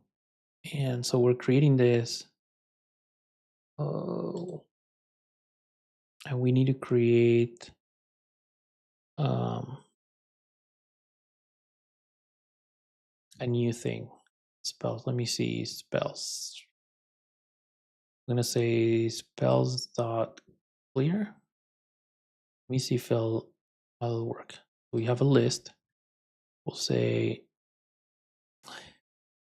and so we're creating this. Oh, and we need to create a new thing. Spells. Let me see spells. I'm gonna say spells dot clear. Let me see if it'll work. We have a list. We'll say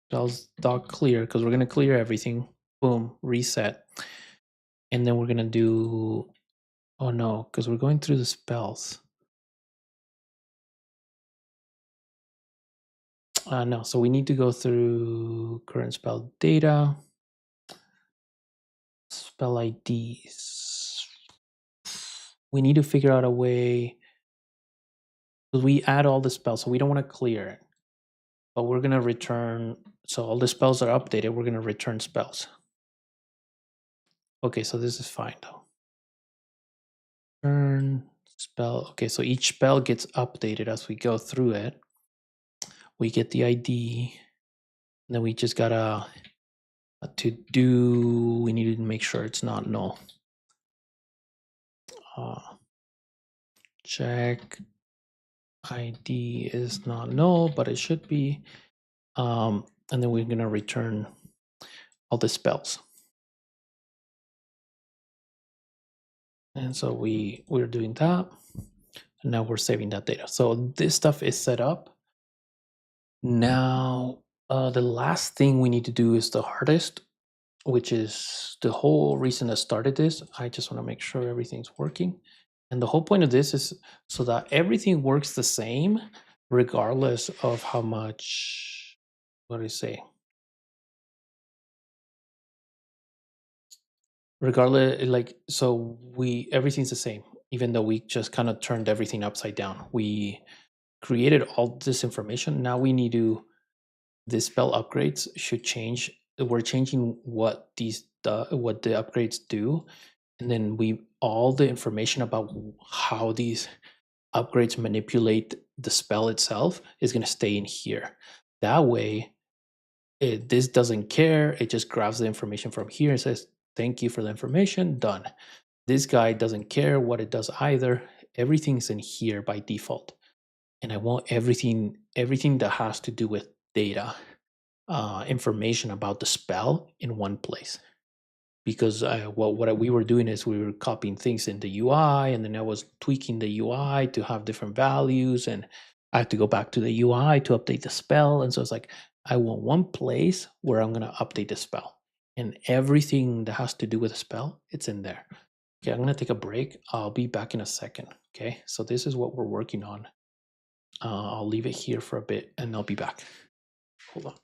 spells dot clear because we're gonna clear everything. Boom, reset. And then we're gonna do, oh no, because we're going through the spells. No, so we need to go through current spell data, spell IDs. We need to figure out a way, because we add all the spells, so we don't want to clear it, but we're going to return, so all the spells are updated, we're going to return spells. Okay, so this is fine though. Return spell. Okay, so each spell gets updated as we go through it. We get the ID, and then we just gotta to do, we need to make sure it's not null. Check ID is not null, but it should be. And then we're gonna return all the spells. And so we're doing that, and now we're saving that data. So this stuff is set up. Now, the last thing we need to do is the hardest, which is the whole reason I started this. I just want to make sure everything's working. And the whole point of this is so that everything works the same, regardless of how much, what do you say? Regardless, like, so everything's the same, even though we just kind of turned everything upside down. We created all this information. Now we need to, the spell upgrades should change. We're changing what what the upgrades do, and then all the information about how these upgrades manipulate the spell itself is going to stay in here. That way, this doesn't care. It just grabs the information from here and says, "Thank you for the information. Done." This guy doesn't care what it does either. Everything's in here by default, and I want everything that has to do with data, information about the spell in one place. Because what we were doing is we were copying things in the UI, and then I was tweaking the UI to have different values, and I have to go back to the UI to update the spell. And so it's like, I want one place where I'm going to update the spell, and everything that has to do with the spell, it's in there. Okay, I'm going to take a break. I'll be back in a second. Okay, so this is what we're working on. I'll leave it here for a bit, and I'll be back. Hold on.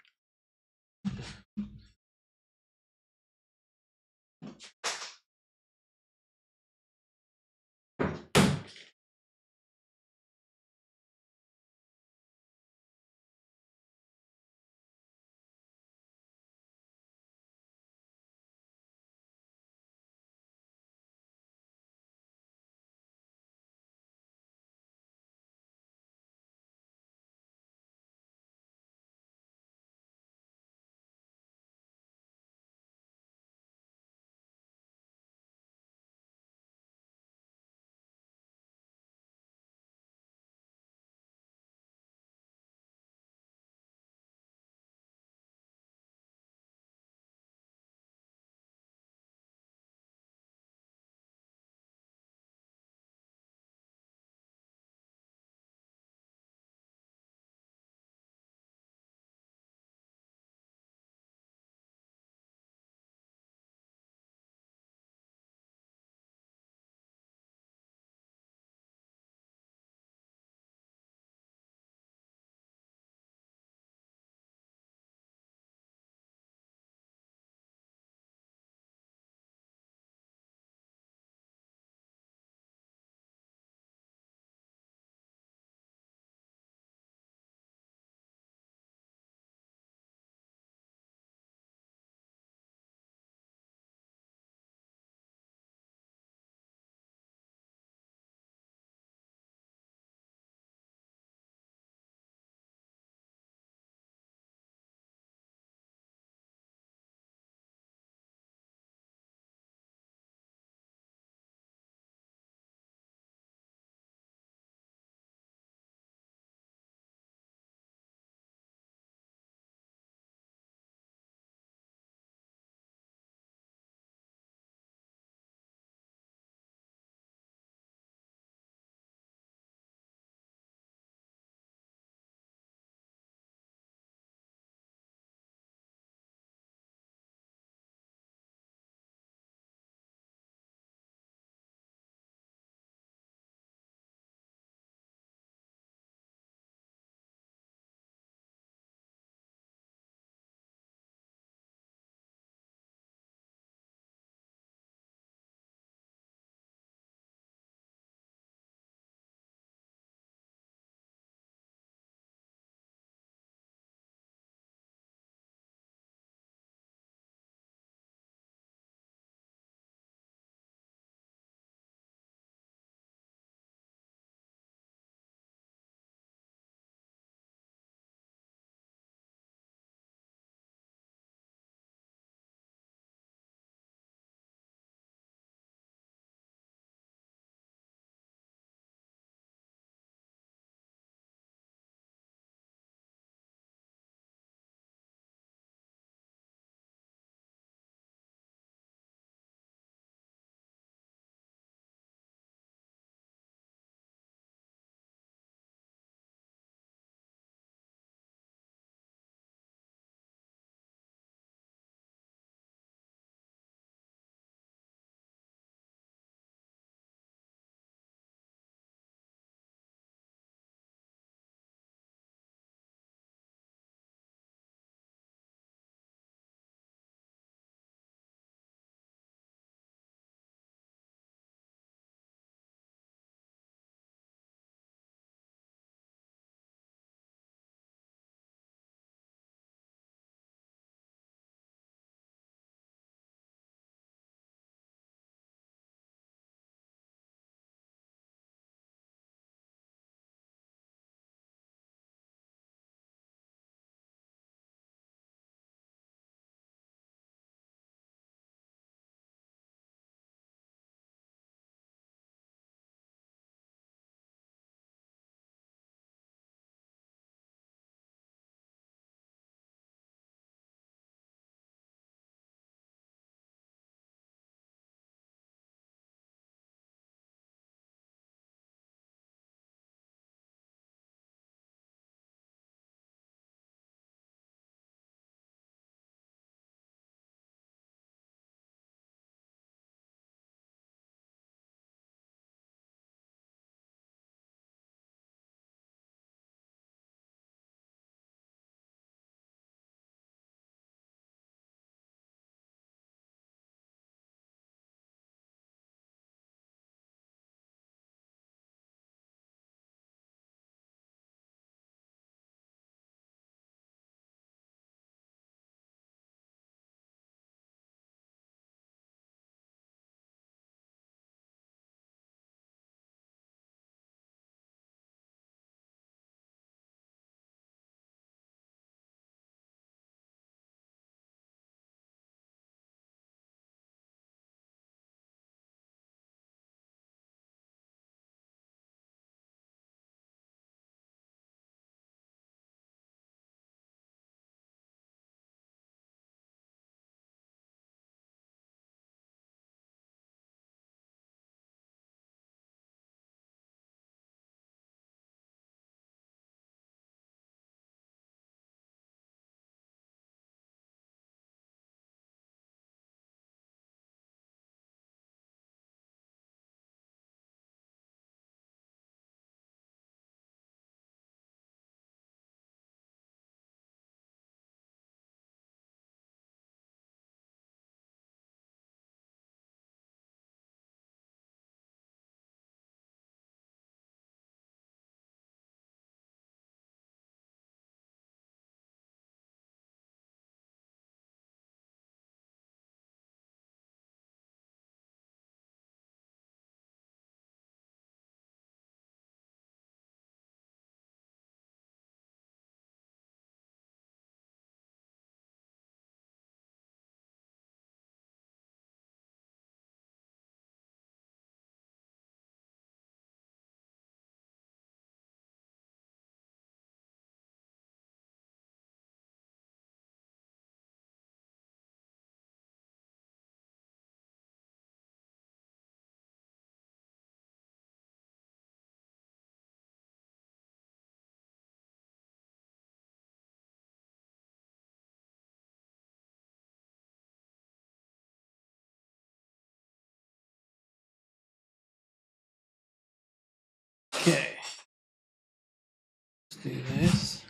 do this.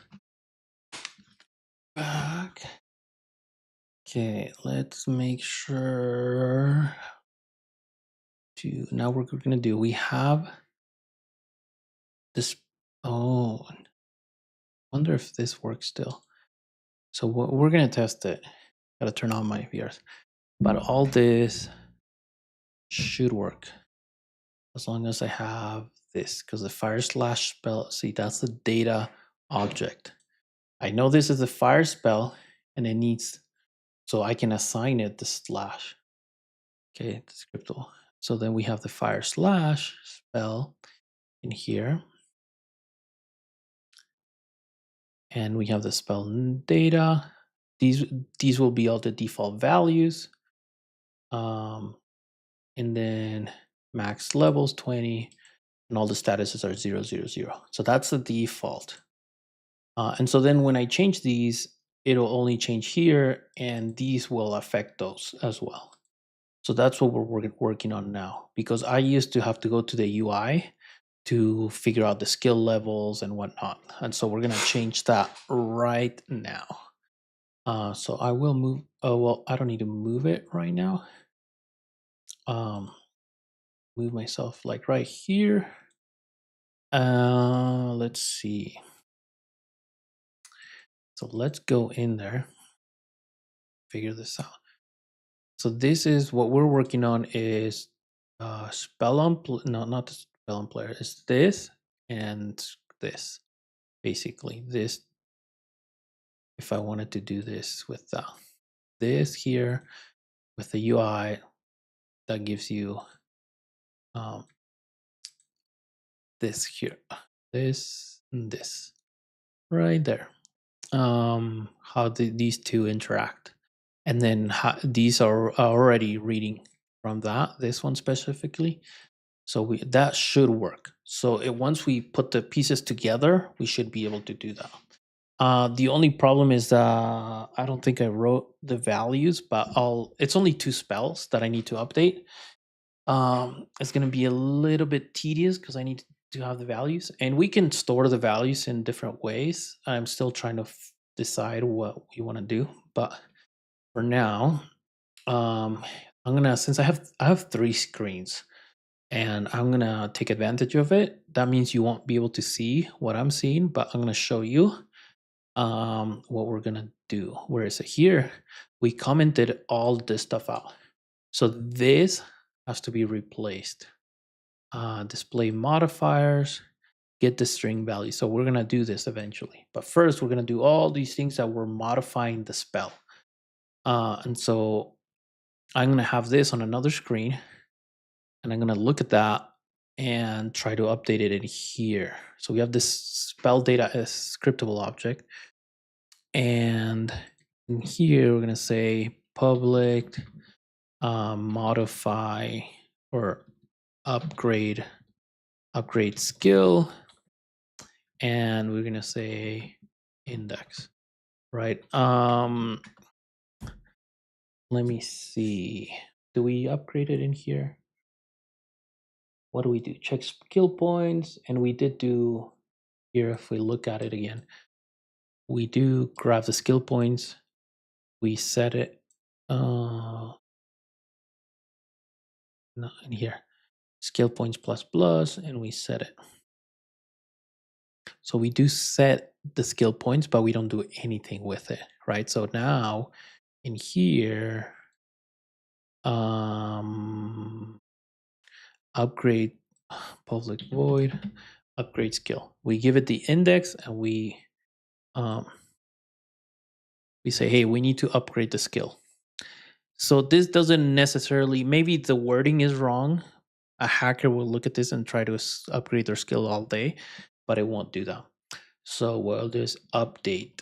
Back. Okay, let's make sure to, now what we're gonna do, we have this, oh, wonder if this works still. So we're gonna test it. Gotta turn on my VRs. But all this should work as long as I have this, because the fire slash spell, see, that's the data object. I know this is a fire spell and it needs, so I can assign it the slash. Okay, descriptable. So then we have the fire slash spell in here. And we have the spell data. These will be all the default values. And then max levels 20, and all the statuses are 0, 0, 0. So that's the default. And so then when I change these, it'll only change here, and these will affect those as well. So that's what we're working on now, because I used to have to go to the UI to figure out the skill levels and whatnot. And so we're gonna change that right now. So I will move, oh, well, I don't need to move it right now. Move myself like right here. Let's see. So let's go in there, figure this out. So this is what we're working on is spell on, no, not the spell on player, it's this and this, basically this. If I wanted to do this with this here, with the UI, that gives you this here, this and this, right there. How these two interact, and then these are already reading from this one specifically, so that should work. So once we put the pieces together, we should be able to do that. The only problem is I don't think I wrote the values, but it's only 2 spells that I need to update. It's going to be a little bit tedious because I need to have the values, and we can store the values in different ways. I'm still trying to decide what we want to do, but for now, I'm gonna, since I have 3 screens, and I'm gonna take advantage of it. That means you won't be able to see what I'm seeing, but I'm gonna show you what we're gonna do. Where is it? Here we commented all this stuff out, so this has to be replaced. Display modifiers, get the string value. So we're gonna do this eventually, but first we're gonna do all these things that we're modifying the spell. And so I'm gonna have this on another screen, and I'm gonna look at that and try to update it in here. So we have this spell data as scriptable object, and in here we're gonna say public modify or upgrade skill, and we're gonna say index, right? Let me see, do we upgrade it in here? What do we do? Check skill points, and we did do here. If we look at it again, we do grab the skill points, we set it not in here, skill points plus plus, and we set it. So we do set the skill points, but we don't do anything with it, right? So now in here, upgrade public void, upgrade skill. We give it the index, and we say, hey, we need to upgrade the skill. So this doesn't necessarily, maybe the wording is wrong. A hacker will look at this and try to upgrade their skill all day, but it won't do that. So we'll just update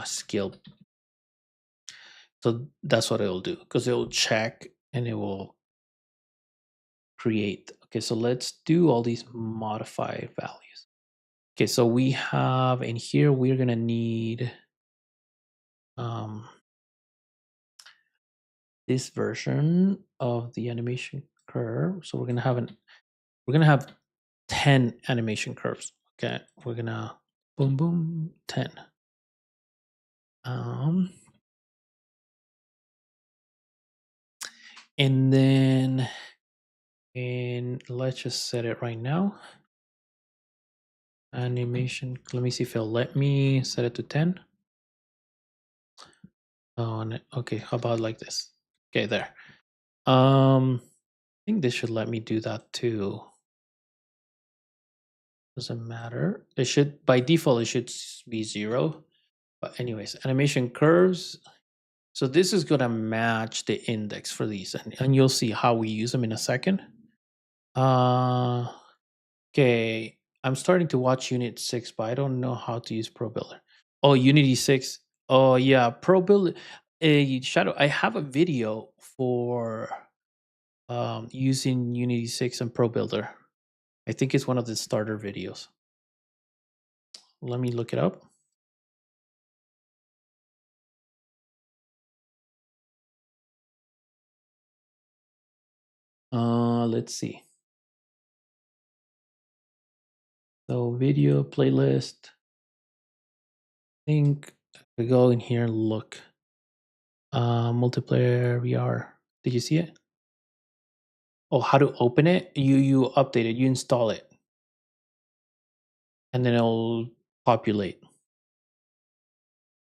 skill. So that's what it'll do, because it will check and it will create. Okay, so let's do all these modified values. Okay, so we have in here, we're gonna need this version of the animation curve. So we're gonna have 10 animation curves. Okay, we're gonna Boom, boom, 10. And then, and let's just set it right now. Animation, let me see if it'll let me set it to 10. Oh, okay, how about like this? Okay, there. I think this should let me do that too. Doesn't matter. It should, by default, it should be 0. But anyways, animation curves. So this is gonna match the index for these, and you'll see how we use them in a second. Okay, I'm starting to watch Unit 6, but I don't know how to use ProBuilder. Oh, Unity 6. Oh yeah, ProBuilder. Shadow, I have a video for using Unity 6 and ProBuilder. I think it's one of the starter videos. Let me look it up. Let's see. So video playlist. I think we go in here and look. Multiplayer VR. Did you see it? Oh, how to open it? You update it, you install it, and then it'll populate.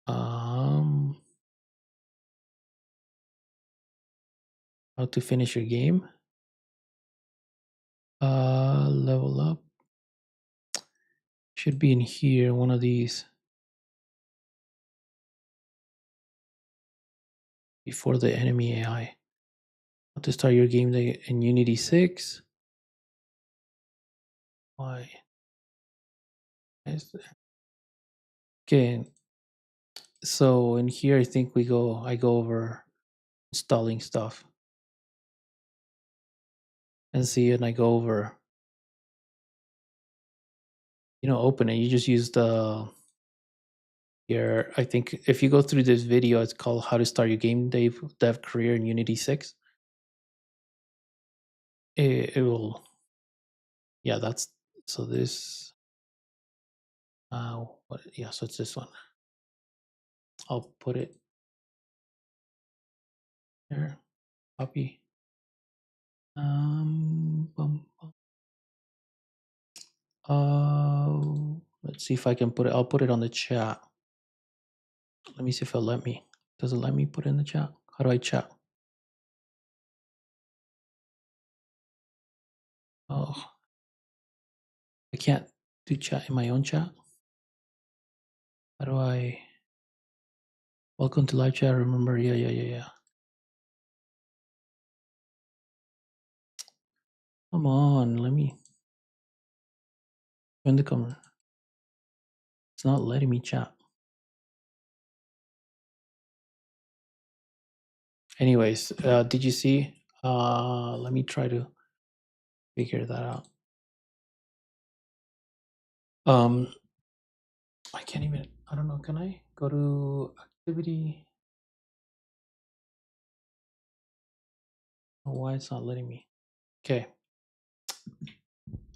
How to finish your game? Level up. Should be in here, one of these. Before the enemy AI. How to start your game in Unity 6. Why? Okay. So in here, I think I go over installing stuff. And see, and I go over, open it. You just use the here. I think if you go through this video, it's called How to Start Your Game Dev Career in Unity 6. It will, yeah, that's, so this, yeah, so it's this one. I'll put it there, copy. Let's see if I can put it, I'll put it on the chat. Let me see if it'll let me. Does it let me put it in the chat? How do I chat? Oh, I can't do chat in my own chat. How do I? Welcome to live chat. Remember, yeah. Come on, let me join the camera. It's not letting me chat. Anyways, did you see? Let me try to figure that out. I can't even. I don't know. Can I go to activity? Oh, why it's not letting me? Okay.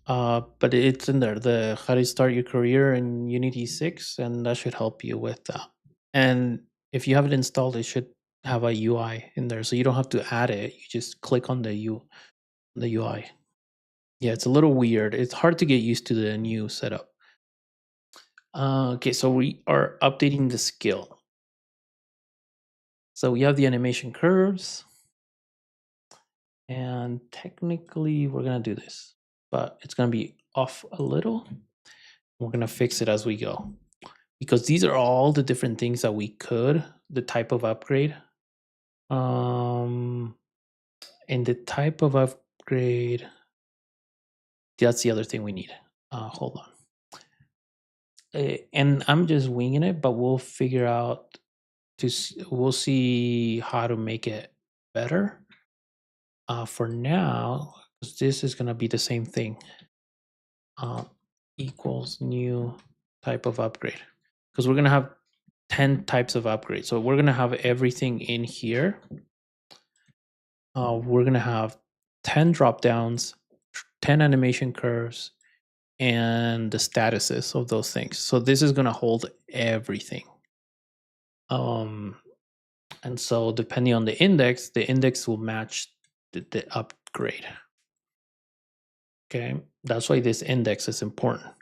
But it's in there. The how to start your career in Unity 6, and that should help you with that. And if you have it installed, it should have a UI in there, so you don't have to add it. You just click on the UI. Yeah, it's a little weird. It's hard to get used to the new setup. Okay, so we are updating the skill. So we have the animation curves, and technically we're gonna do this, but it's gonna be off a little. We're gonna fix it as we go, because these are all the different things that we could, the type of upgrade. And the type of upgrade, that's the other thing we need. Hold on. And I'm just winging it, but we'll figure out we'll see how to make it better. For now, because this is gonna be the same thing. Equals new type of upgrade, because we're gonna have 10 types of upgrades. So we're gonna have everything in here. We're gonna have 10 drop downs, 10 animation curves, and the statuses of those things. So this is going to hold everything. And so depending on the index will match the upgrade. Okay, that's why this index is important.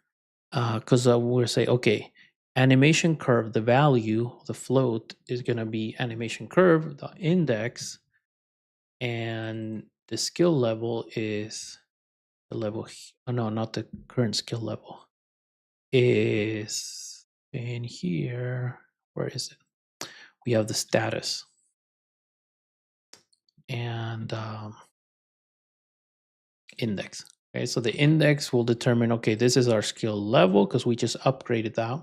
Because we'll say, okay, animation curve, the value, the float is going to be animation curve, the index, and the skill level is the level. Oh, no, not the current skill level. Is in here. Where is it? We have the status. And index. Okay, so the index will determine, okay, this is our skill level because we just upgraded that.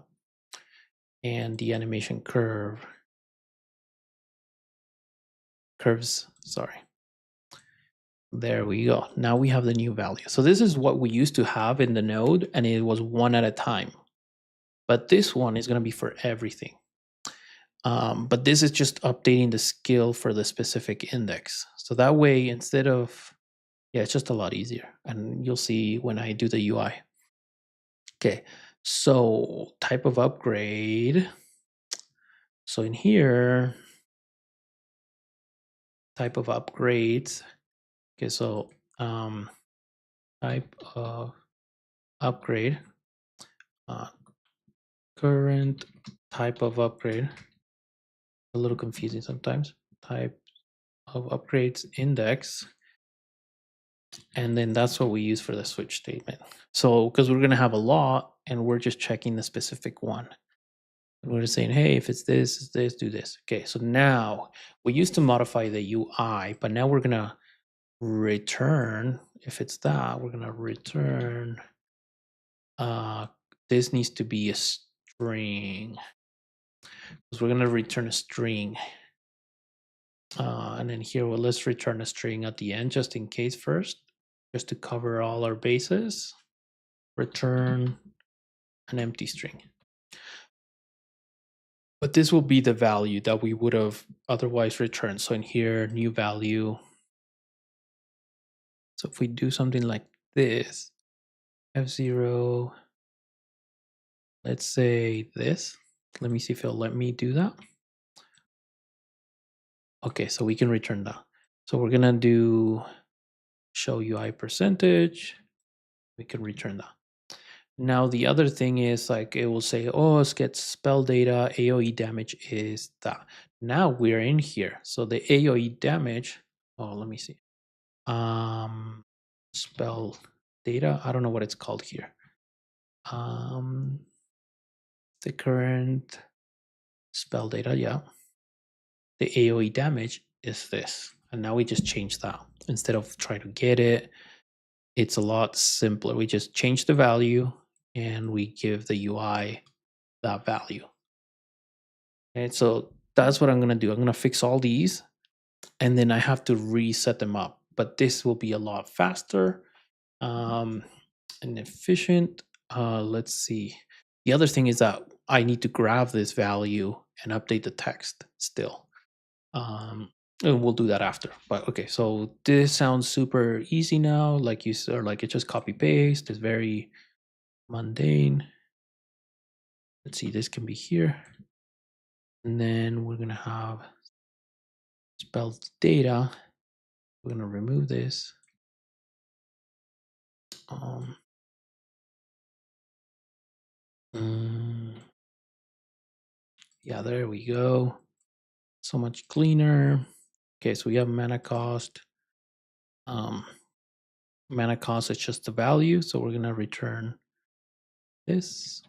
And the animation curves, sorry. There we go. Now we have the new value. So this is what we used to have in the node, and it was one at a time. But this one is going to be for everything. But this is just updating the skill for the specific index. So that way, instead of, yeah, it's just a lot easier. And you'll see when I do the UI. Okay, so type of upgrade. So in here, type of upgrades. Okay, so type of upgrade, current type of upgrade. A little confusing sometimes. Type of upgrades index. And then that's what we use for the switch statement. So because we're going to have a lot and we're just checking the specific one. And we're just saying, hey, if it's this, do this. Okay, so now we used to modify the UI, but now we're going to return, if it's that, we're going to return, this needs to be a string. Because we're going to return a string. And then here, well, let's return a string at the end just in case first, just to cover all our bases. Return an empty string. But this will be the value that we would have otherwise returned. So in here, new value. So if we do something like this, F0, let's say this. Let me see if it'll let me do that. Okay, so we can return that. So we're gonna do show UI percentage. We can return that. Now the other thing is like it will say, oh, let's get spell data, AOE damage is that. Now we're in here. So the AOE damage, oh, let me see. Spell data, I don't know what it's called here. The current spell data, yeah. The AOE damage is this. And now we just change that. Instead of trying to get it, it's a lot simpler. We just change the value and we give the UI that value. And so that's what I'm going to do. I'm going to fix all these and then I have to reset them up. But this will be a lot faster and efficient. Let's see. The other thing is that I need to grab this value and update the text still. And we'll do that after. But okay, so this sounds super easy now. Like you said, like it's just copy paste. It's very mundane. Let's see, this can be here. And then we're gonna have spelled data. We're gonna remove this. Yeah, there we go. So much cleaner. Okay, so we have mana cost. Mana cost is just the value, so we're gonna return this.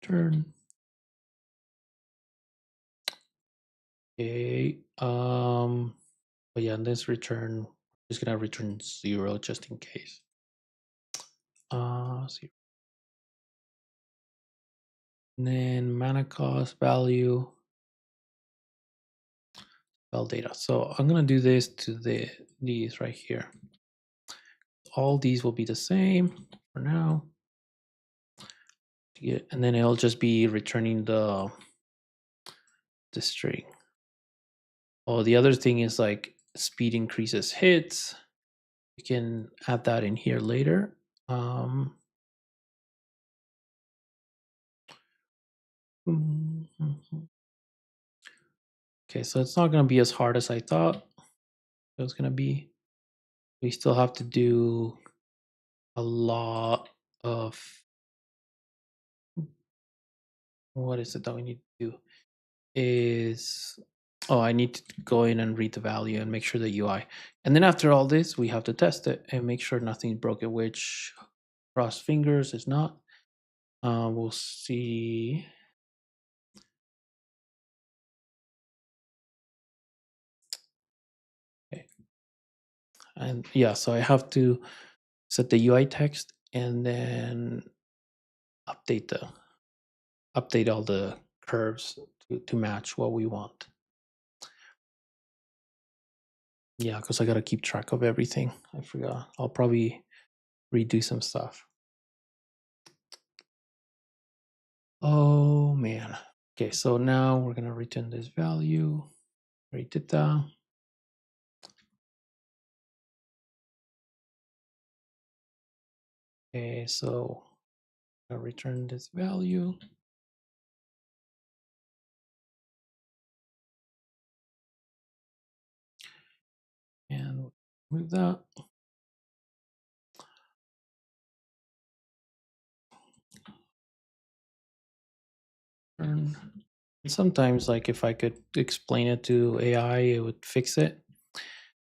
Return. Okay. But yeah, in this return, just gonna return 0 just in case. 0. And then mana cost value, spell data. So I'm gonna do this to these right here. All these will be the same for now. And then it'll just be returning the string. Oh, the other thing is like speed increases hits. You can add that in here later. Okay, so it's not going to be as hard as I thought it was going to be. We still have to do a lot of, what is it that we need to do? Is, oh, I need to go in and read the value and make sure the UI. And then after all this, we have to test it and make sure nothing's broken, which, cross fingers, is not. We'll see. Okay. And yeah, so I have to set the UI text and then update all the curves to match what we want. Yeah, because I got to keep track of everything. I forgot. I'll probably redo some stuff. Oh man. Okay, so now we're gonna return this value. Already did that. Okay, so I'll return this value. And move that. And sometimes, like, if I could explain it to AI, it would fix it.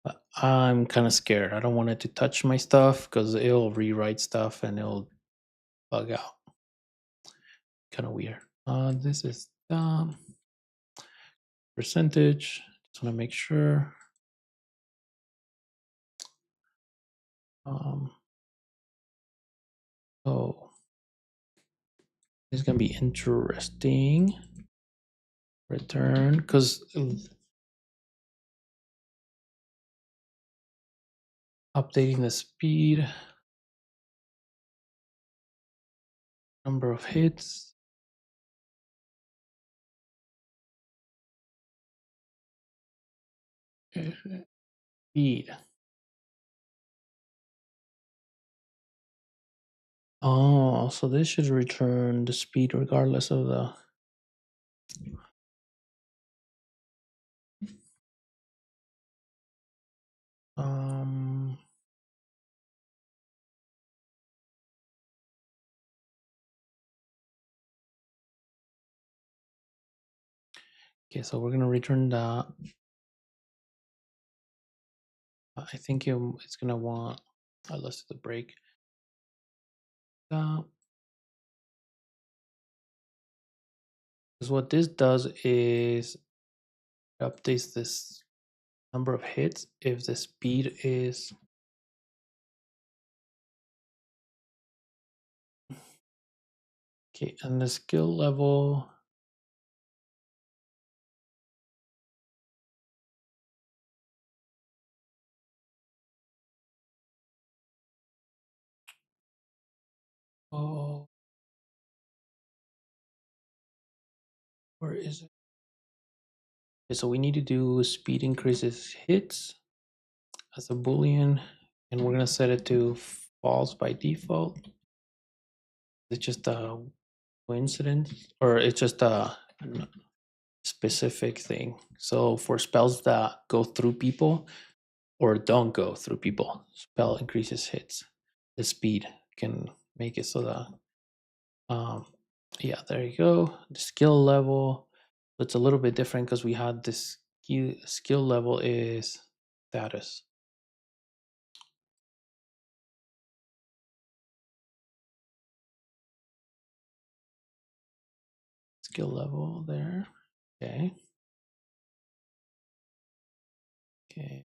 But I'm kind of scared. I don't want it to touch my stuff because it'll rewrite stuff and it'll bug out. Kind of weird. This is percentage. Just want to make sure. So it's gonna be interesting. Return, because updating the speed, number of hits. Speed. Oh, so this should return the speed regardless of the. Okay, so we're gonna return that. I think it's gonna want. Let's do the break. Because what this does is updates this number of hits if the speed is. Okay, and the skill level. Oh, where is it? Okay, so we need to do speed increases hits as a boolean, and we're gonna set it to false by default. It's just a coincidence, or it's just a specific thing. So for spells that go through people or don't go through people, spell increases hits. The speed can make it so that, yeah, there you go. The skill level, it's a little bit different because we had this skill level is status. Skill level there. Okay. Okay.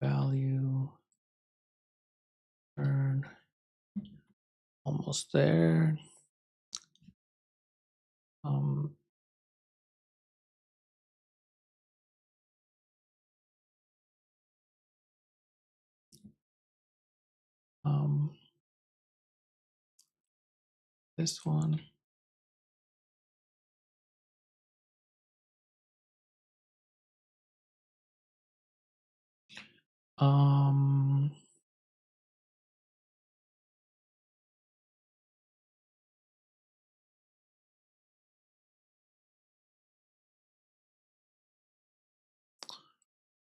Value. Turn. Almost there. Um, um, this one. Um,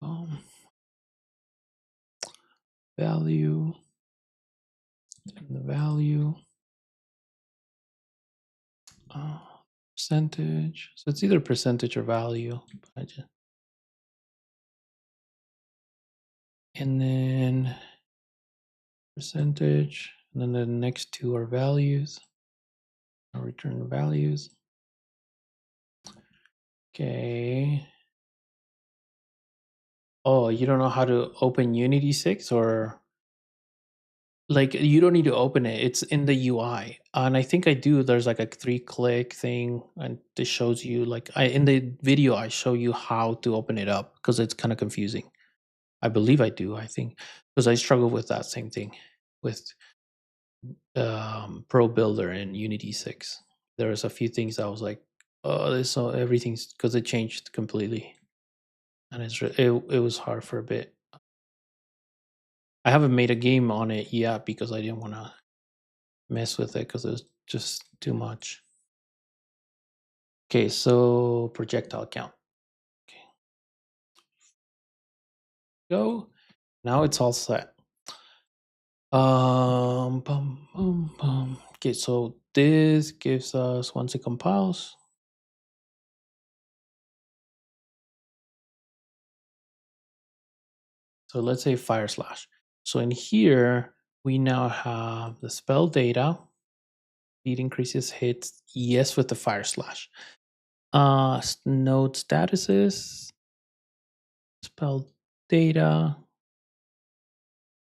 um, value and the value uh, percentage. So it's either percentage or value. And then percentage, and then the next two are values. I'll return the values. Okay. Oh, you don't know how to open Unity 6 or like you don't need to open it. It's in the UI. And I think I do. There's like a 3-click thing and it shows you like I in the video I show you how to open it up because it's kind of confusing. I believe I do, I think. Because I struggle with that same thing with Pro Builder and Unity 6. There's a few things I was like, oh, this so everything's because it changed completely. And it was hard for a bit. I haven't made a game on it yet because I didn't want to mess with it because it was just too much. Okay, so projectile count. Okay, go. Now it's all set. Bum, bum, bum. Okay, so this gives us once it compiles. So let's say fire slash. So in here, we now have the spell data. Speed increases hits, yes, with the fire slash. Node statuses, spell data.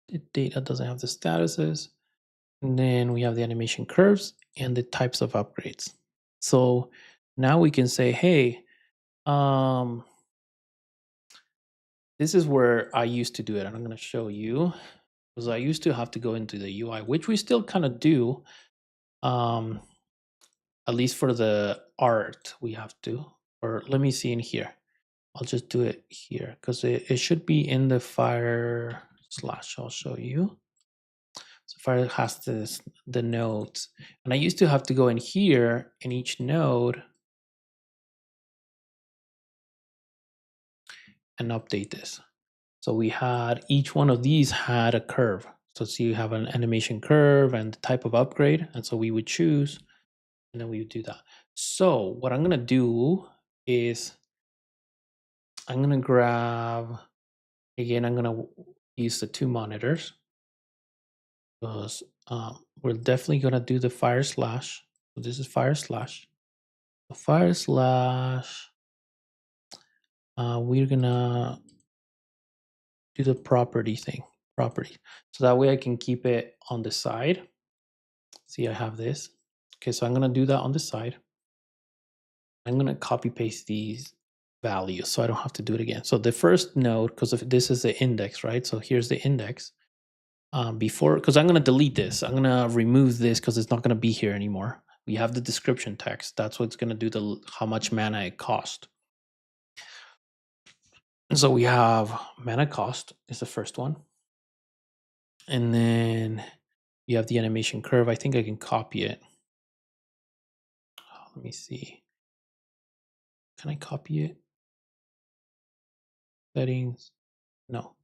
The data doesn't have the statuses. And then we have the animation curves and the types of upgrades. So now we can say, hey, this is where I used to do it. And I'm going to show you because I used to have to go into the UI, which we still kind of do. At least for the art, we have to. Or let me see in here. I'll just do it here because it should be in the fire slash. I'll show you. So fire has the nodes. And I used to have to go in here in each node and update this. So we had each one of these had a curve. So see, you have an animation curve and the type of upgrade. And so we would choose and then we would do that. So what I'm going to do is I'm going to grab, again, I'm going to use the 2 monitors because we're definitely going to do the fire slash. So this is fire slash. The fire slash, we're going to do the property thing, property. So that way I can keep it on the side. See, I have this. Okay, so I'm going to do that on the side. I'm going to copy paste these values so I don't have to do it again. So the first node, because this is the index, right? So here's the index. Before, because I'm going to delete this. I'm going to remove this because it's not going to be here anymore. We have the description text. That's what's going to do how much mana it cost. And so we have mana cost is the first one. And then you have the animation curve. I think I can copy it. Let me see. Can I copy it? Settings. No.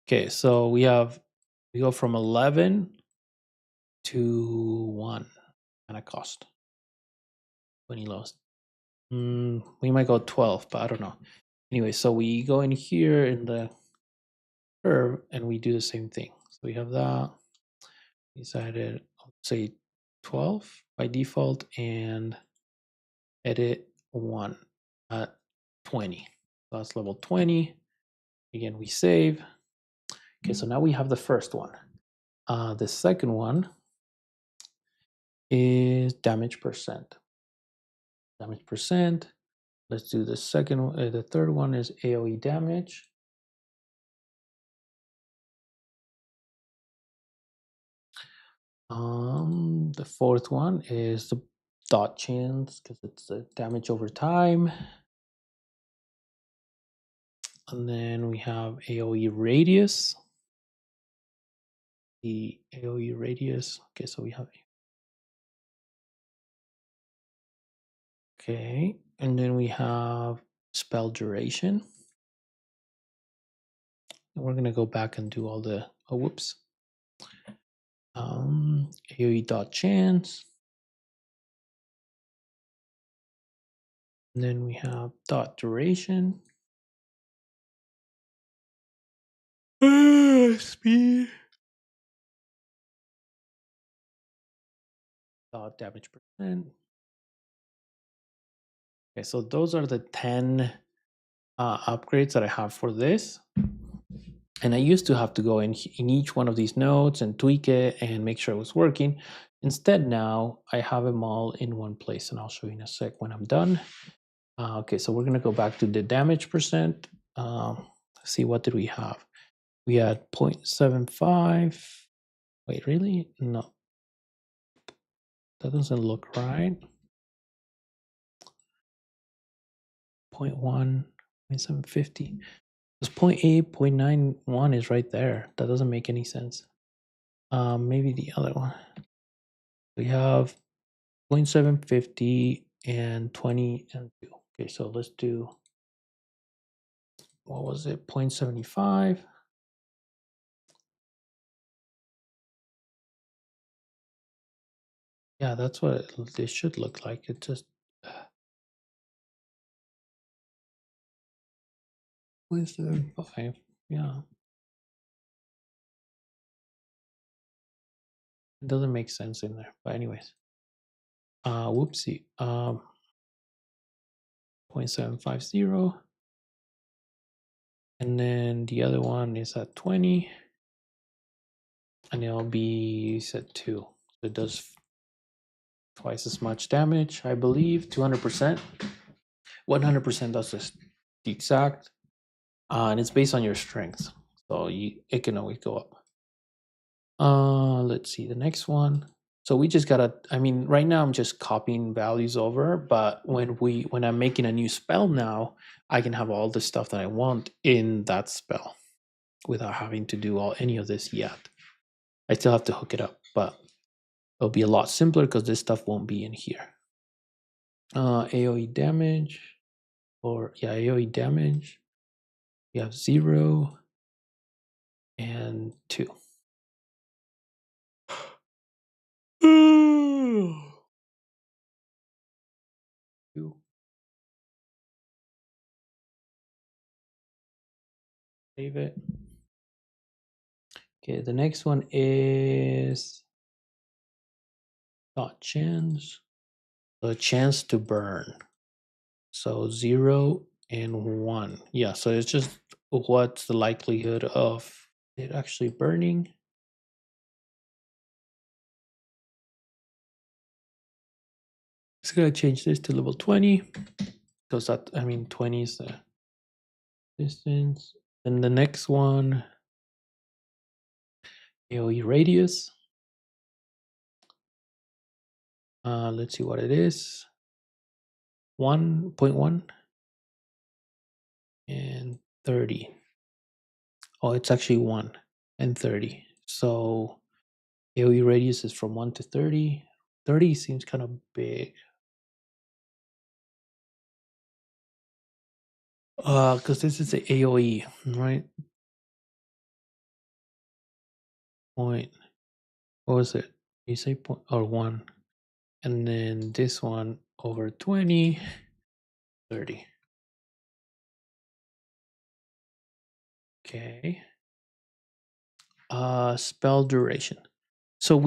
Okay, so we go from 11 to 1 mana cost. 20 lows. We might go 12, but I don't know. Anyway, so we go in here in the curve and we do the same thing. So we have that. We decided, I'll say 12 by default and edit 1 at 20. So that's level 20. Again, we save. Okay, so now we have the first one. The second one is damage percent. Damage percent. Let's do the second one. The third one is AoE damage. The fourth one is the dot chance because it's the damage over time. And then we have AOE radius. The AOE radius. Okay, so we have. Okay, and then we have spell duration. And we're gonna go back and do all the. Oh, whoops. AOE dot chance. And then we have dot duration. Speed. Dot damage percent. Okay, so those are the 10 upgrades that I have for this. And I used to have to go in each one of these nodes and tweak it and make sure it was working. Instead, now I have them all in one place, and I'll show you in a sec when I'm done. Okay, so we're gonna go back to the damage percent. See, what did we have? We had 0.75. Wait, really? No, that doesn't look right. 0.1, 0.750. Because 0.8, 0.91 is right there. That doesn't make any sense. Maybe the other one. We have 0.750 and 20 and 2. Okay, so let's do, what was it? 0.75. Yeah, that's what it should look like. It just 0.75. Yeah, it doesn't make sense in there. But anyways, whoopsie. 0.750. And then the other one is at 20. And it'll be set 2. So it does twice as much damage, I believe, 200%. 100% does this the exact. And it's based on your strength. So it can always go up. Let's see the next one. So we just gotta, I mean, right now I'm just copying values over, but when I'm making a new spell now, I can have all the stuff that I want in that spell without having to do any of this yet. I still have to hook it up, but it'll be a lot simpler because this stuff won't be in here. AOE damage, or yeah, AOE damage. You have 0 and 2. Two. Save it. Okay, the next one is dot chance. The chance to burn. So 0 and 1. Yeah, so it's just what's the likelihood of it actually burning. It's gonna change this to level 20 because that, I mean, 20 is the distance. And the next one, AOE radius. Let's see what it is. 1.1 and 30. Oh, it's actually 1 and 30. So AOE radius is from 1 to 30. 30 seems kind of big. Because this is the AOE, right? Point. What was it? You say point or 1. And then this one over 20, 30. Okay. Spell duration. So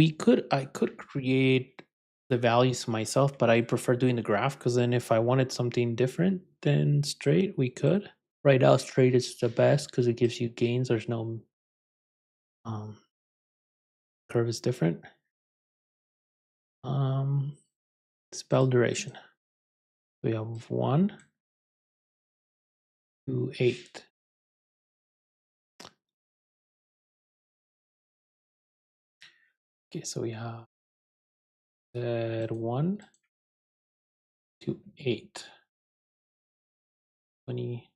I could create the values myself, but I prefer doing the graph because then if I wanted something different than straight, we could. Right now, straight is the best because it gives you gains. There's no curve is different. Spell duration. We have 1 to 8. Okay, so we have that 1 to 8. 20.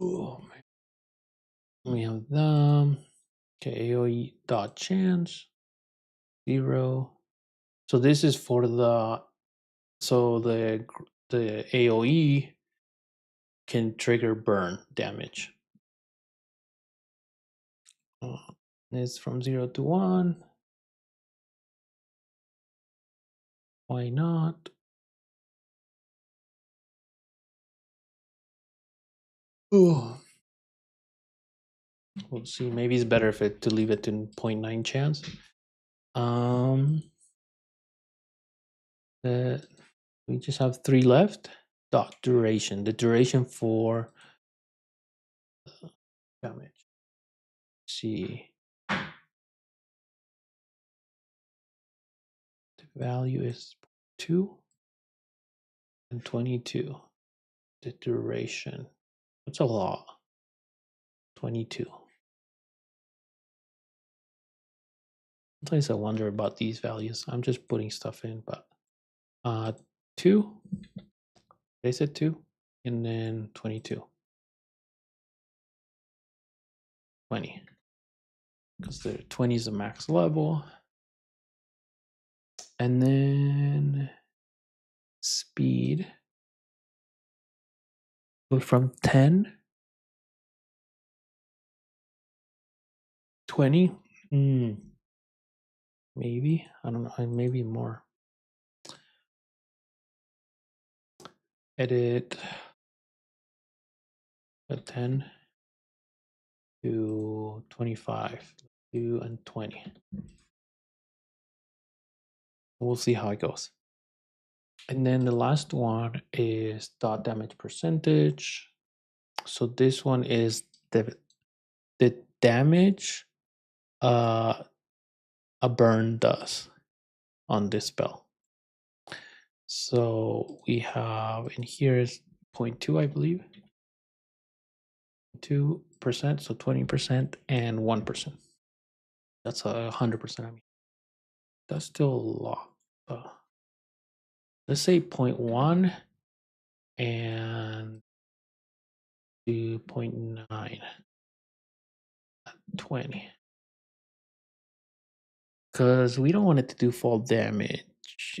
Oh, we have them. Okay, AOE dot chance 0. So this is for the the AOE can trigger burn damage. It's from 0 to 1. Why not? Oh. We'll see. Maybe it's better if to leave it in 0.9 chance. We just have 3 left. Dot duration. The duration for damage. Let's see. The value is 2 and 22. The duration. That's a lot. 22. Sometimes I wonder about these values. I'm just putting stuff in, but 2. They said 2, and then 22. 20. Because the 20 is the max level. And then speed. Go from 10. 20. Maybe. I don't know. Maybe more. Edit. 10 to 25. 2 and 20. We'll see how it goes. And then the last one is dot damage percentage. So this one is the damage a burn does on this spell. So we have in here is 0.2, I believe. 2%, so 20% and 1%. That's 100%. I mean, that's still a lot. Let's say 0.1 and 2.9, 20. Because we don't want it to do fall damage,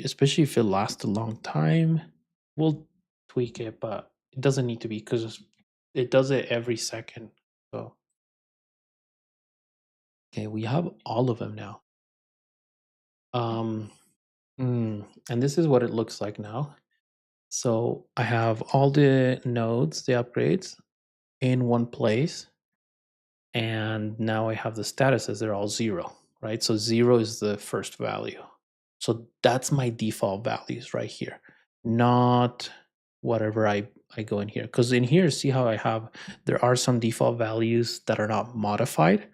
especially if it lasts a long time. We'll tweak it, but it doesn't need to be because it does it every second. So, okay, we have all of them now. And this is what it looks like now. So I have all the nodes, the upgrades in one place. And now I have the statuses, they're all 0, right? So 0 is the first value. So that's my default values right here, not whatever I go in here. Because in here, see how there are some default values that are not modified.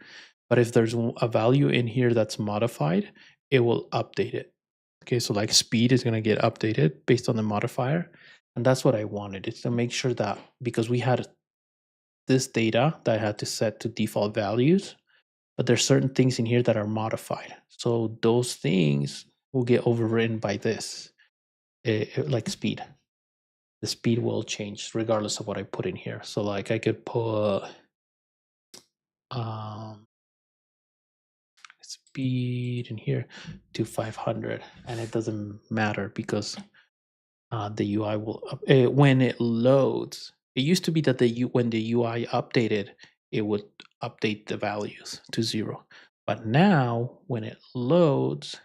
But if there's a value in here that's modified, it will update it. Okay, so like speed is going to get updated based on the modifier. And that's what I wanted, is to make sure that because we had this data that I had to set to default values, but there's certain things in here that are modified. So those things will get overwritten by this, like speed. The speed will change regardless of what I put in here. So like I could put speed in here to 500, and it doesn't matter because the UI will when it loads. It used to be that when the UI updated, it would update the values to 0. But now when it loads,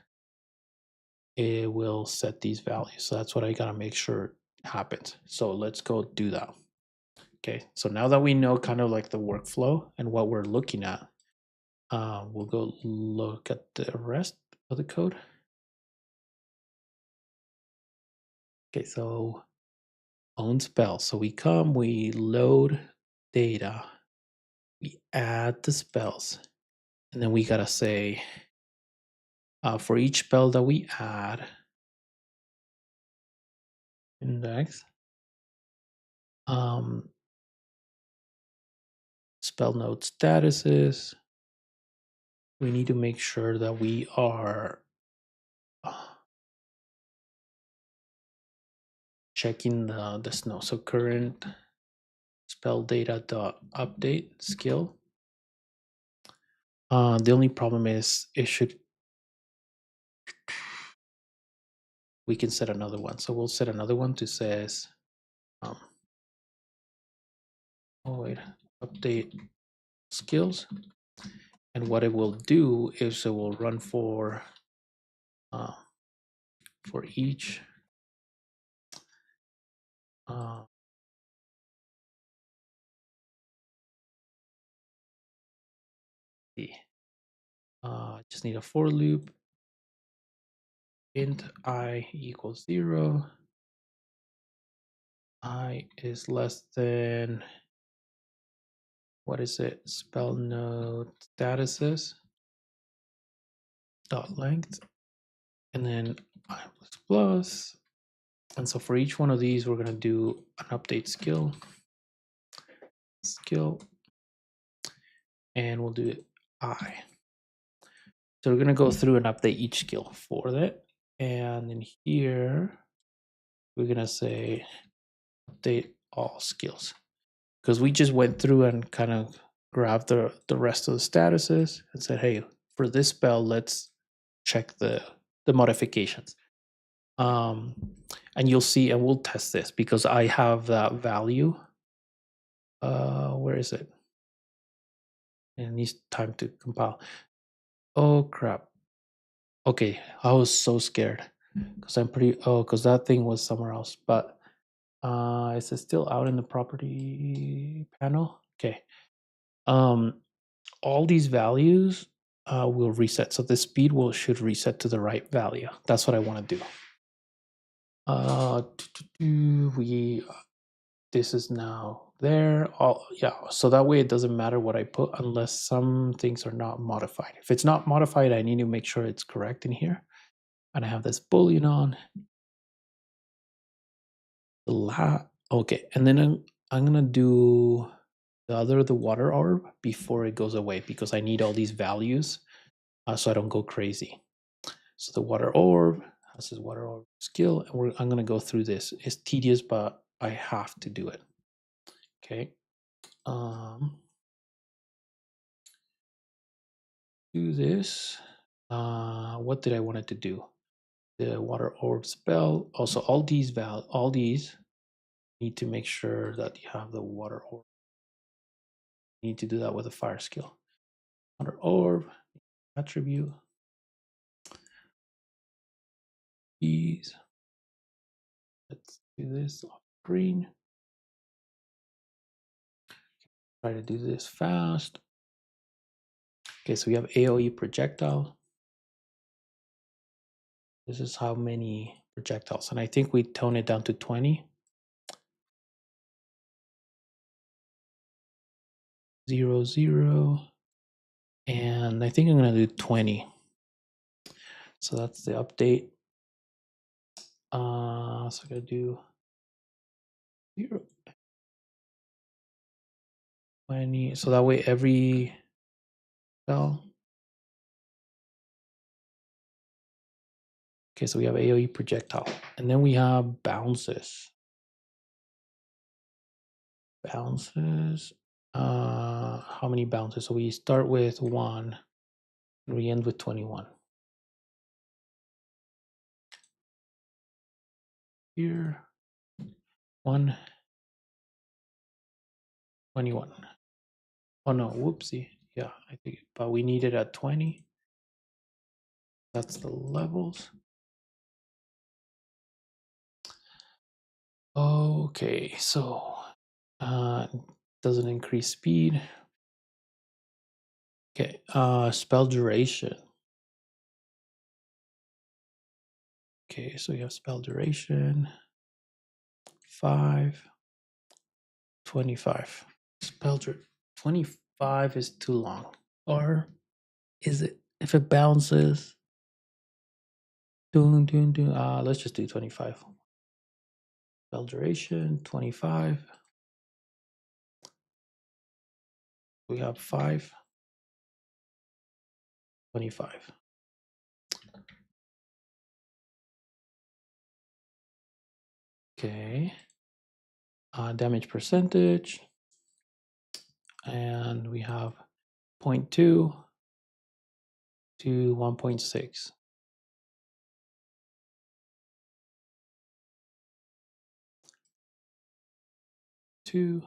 it will set these values. So that's what I gotta make sure happens. So let's go do that. Okay, so now that we know kind of like the workflow and what we're looking at, we'll go look at the rest of the code. Okay, so own spell. So we load data, we add the spells, and then we gotta say for each spell that we add, index, spell node statuses. We need to make sure that we are checking the snow. So current spell data dot update skill. The only problem is we can set another one. So we'll set another one to says, update skills. And what it will do is it will run for each just need a for loop, int I equals 0, I is less than, what is it, spell node statuses dot length, and then I plus plus. And so for each one of these, we're going to do an update skill, and we'll do I. So we're going to go through and update each skill for that. And in here, we're going to say update all skills, because we just went through and kind of grabbed the rest of the statuses and said, hey, for this spell, let's check the modifications. And you'll see, and we'll test this because I have that value. Where is it? And it needs time to compile. Oh crap. Okay, I was so scared because because that thing was somewhere else. But is it still out in the property panel? Okay. All these values will reset. So the speed should reset to the right value. That's what I want to do. This is now there. So that way it doesn't matter what I put unless some things are not modified. If it's not modified, I need to make sure it's correct in here. And I have this boolean on. Okay, and then I'm gonna do the water orb before it goes away because I need all these values so I don't go crazy. So the water orb has this water orb skill, and I'm gonna go through this. It's tedious, but I have to do it. Okay. Do this. What did I want it to do? The water orb spell. Also, all these need to make sure that you have the water orb. You need to do that with a fire skill. Water orb attribute. These. Let's do this off screen. Try to do this fast. Okay, so we have AoE projectile. This is how many projectiles, and I think we tone it down to 20. 0, 0, and I think I'm gonna do 20. So that's the update. So I'm gonna do 0, 20. So that way every spell. Okay, so we have AoE projectile, and then we have bounces. How many bounces? So we start with 1, and we end with 21. Here, 1, 21. Oh no, whoopsie. Yeah, I think, but we need it at 20. That's the levels. Okay, so doesn't increase speed. Okay, spell duration. Okay, so you have spell duration 5, 25. Spell 25 is too long. Or is it, if it bounces? Let's just do 25. Spell duration 25. We have 5, 25. Okay. Damage percentage. and we have 0.2 to 1.6. Two,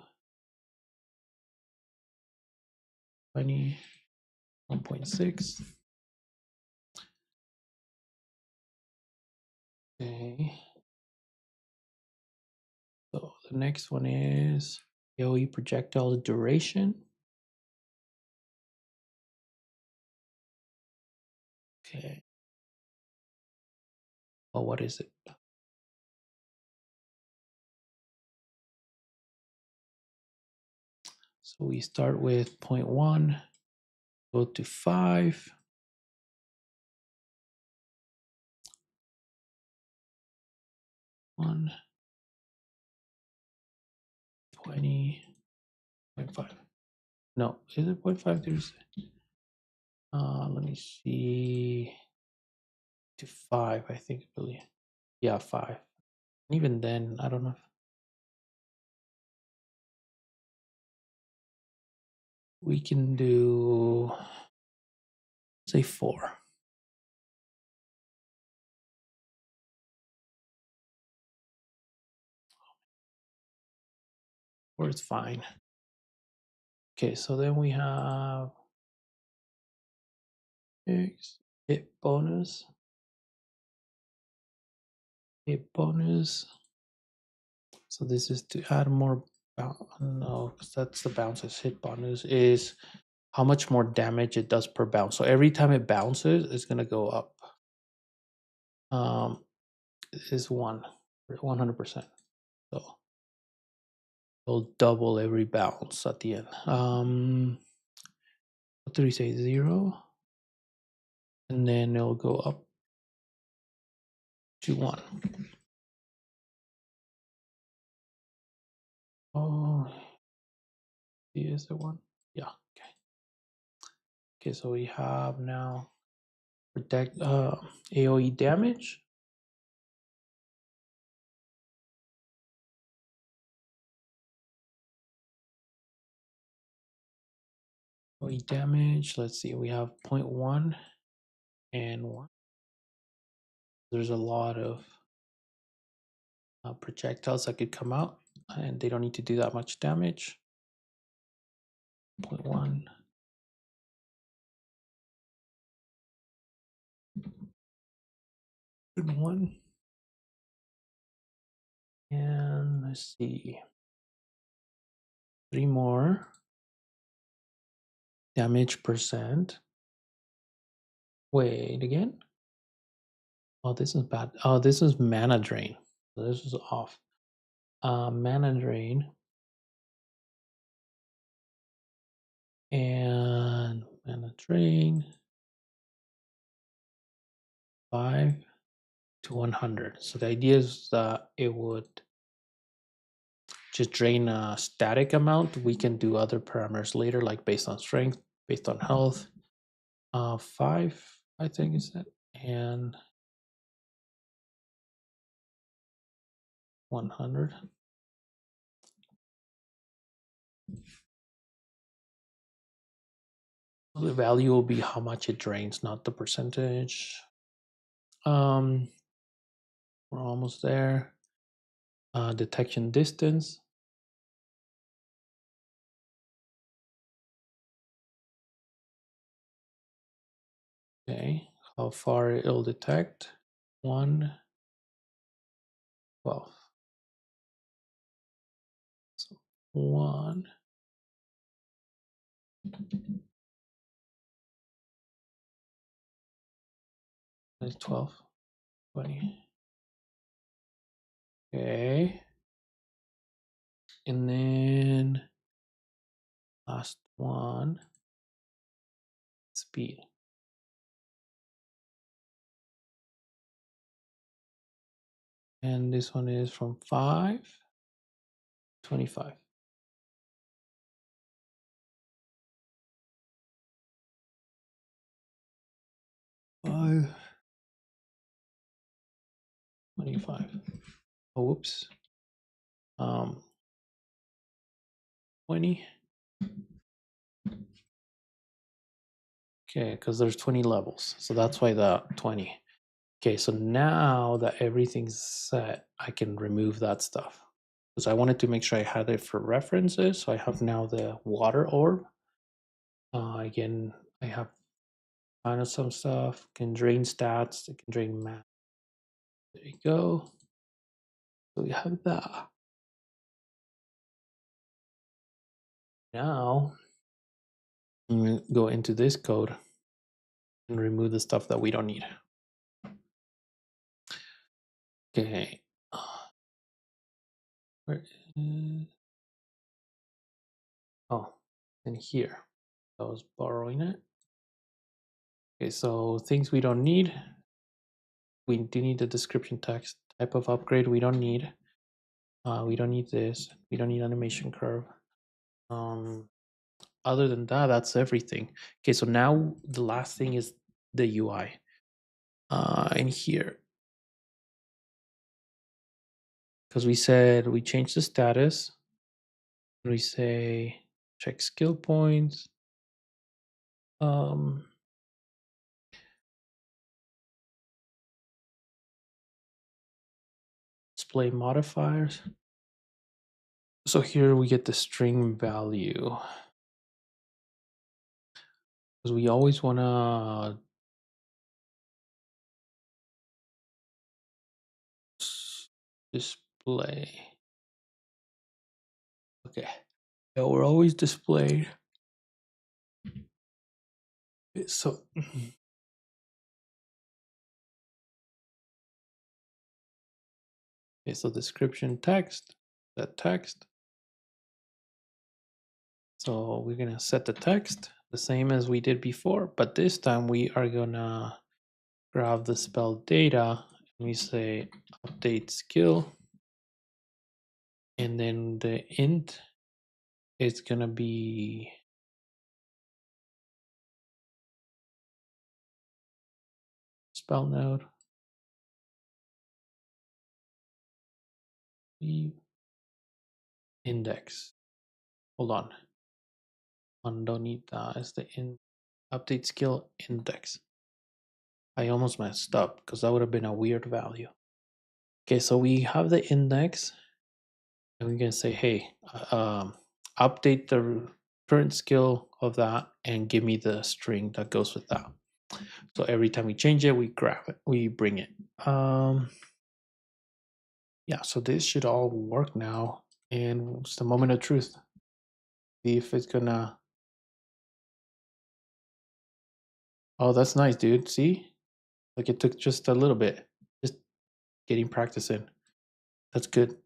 20, 1.6. Okay. So the next one is AOE projectile duration. Okay. Well, what is it? So we start with 0.1, go to 5. 1, 20, 0.5. No, is it 0.5? There's, let me see, to 5, I think, really. Yeah, 5. Even then, I don't know. We can do, say, 4. Or it's fine. Okay, so then we have hit bonus. Hit bonus. So this is to add more. No, because that's the bounces. Hit bonus is how much more damage it does per bounce. So every time it bounces, it's gonna go up. Is 100%. So it'll double every bounce at the end. What did we say? 0, and then it'll go up to 1. Oh, is it 1? Yeah. Okay. Okay. So we have now protect AOE damage. AOE damage. Let's see. We have 0.1 and 1. There's a lot of projectiles that could come out, and they don't need to do that much damage. 0.1. 1. And let's see. 3 more. Damage percent. Wait, again? Oh, this is bad. Oh, this is mana drain. So this is off. Mana drain. And mana drain. 5 to 100. So the idea is that it would just drain a static amount. We can do other parameters later, like based on strength, based on health. 5, I think is it, and 100. The value will be how much it drains, not the percentage. We're almost there. Detection distance. Okay, how far it'll detect? 1, 12. So 1. That's 12, 20. Okay. And then last one, speed. And this one is from 5, 25. 5, 25. Oh, whoops. 20. Okay, because there's 20 levels. So that's why the 20. Okay, so now that everything's set, I can remove that stuff. Because I wanted to make sure I had it for references. So I have now the water orb. Again, I have kind of some stuff. Can drain stats, it can drain math. There you go. So we have that. Now, I'm going to go into this code and remove the stuff that we don't need. Okay. Where is... Oh, in here. I was borrowing it. Okay, so things we don't need. We do need the description text. Type of upgrade we don't need. We don't need this. We don't need animation curve. Other than that, that's everything. Okay, so now the last thing is the UI. In here, because we said we changed the status. We say check skill points. Display modifiers. So here we get the string value. Because we always want to display. Okay. Yeah, we're always displayed. So okay, so description text, that text. So we're gonna set the text the same as we did before, but this time we are gonna grab the spell data and we say update skill, and then the int is gonna be spell node. Index. Hold on. Don't need that. It's the update skill index. I almost messed up because that would have been a weird value. Okay, so we have the index, and we can say, hey, update the current skill of that and give me the string that goes with that. So every time we change it, we grab it, we bring it. Yeah, so this should all work now. And it's the moment of truth. See if it's gonna. Oh, that's nice, dude. See? Like it took just a little bit. Just getting practice in. That's good.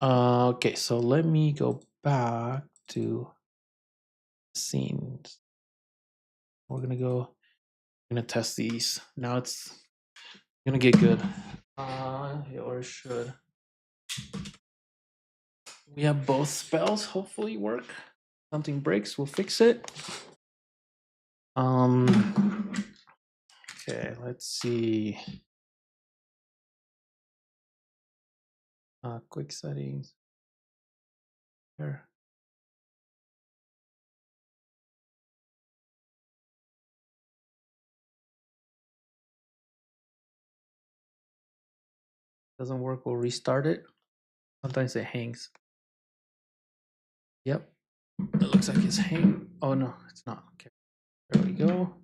Okay, so let me go back to scenes. We're gonna test these. Now it's gonna get good. Or should we have both spells hopefully work? Something breaks, we'll fix it. Okay, let's see. Quick settings. Here. Doesn't work, we'll restart it. Sometimes it hangs. Yep. It looks like it's hanging. Oh no, it's not. Okay. There we go.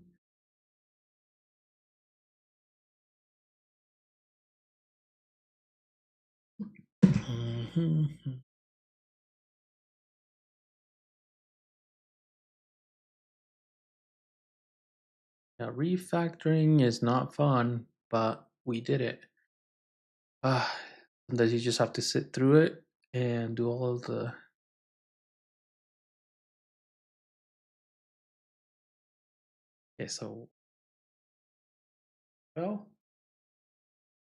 Yeah, refactoring is not fun, but we did it. Sometimes you just have to sit through it and do all of the. Okay, so well,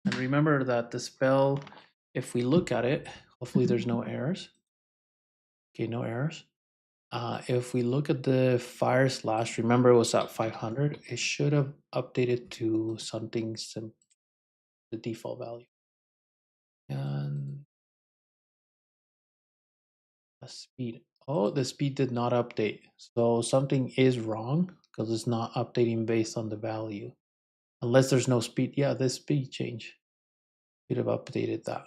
and remember that the spell, if we look at it, hopefully there's no errors. Okay, no errors. If we look at the fire slash, remember it was at 500. It should have updated to something simple, the default value. And the speed. Oh, the speed did not update. So something is wrong. because it's not updating based on the value. Unless there's no speed. Yeah, this speed change. Should have updated that.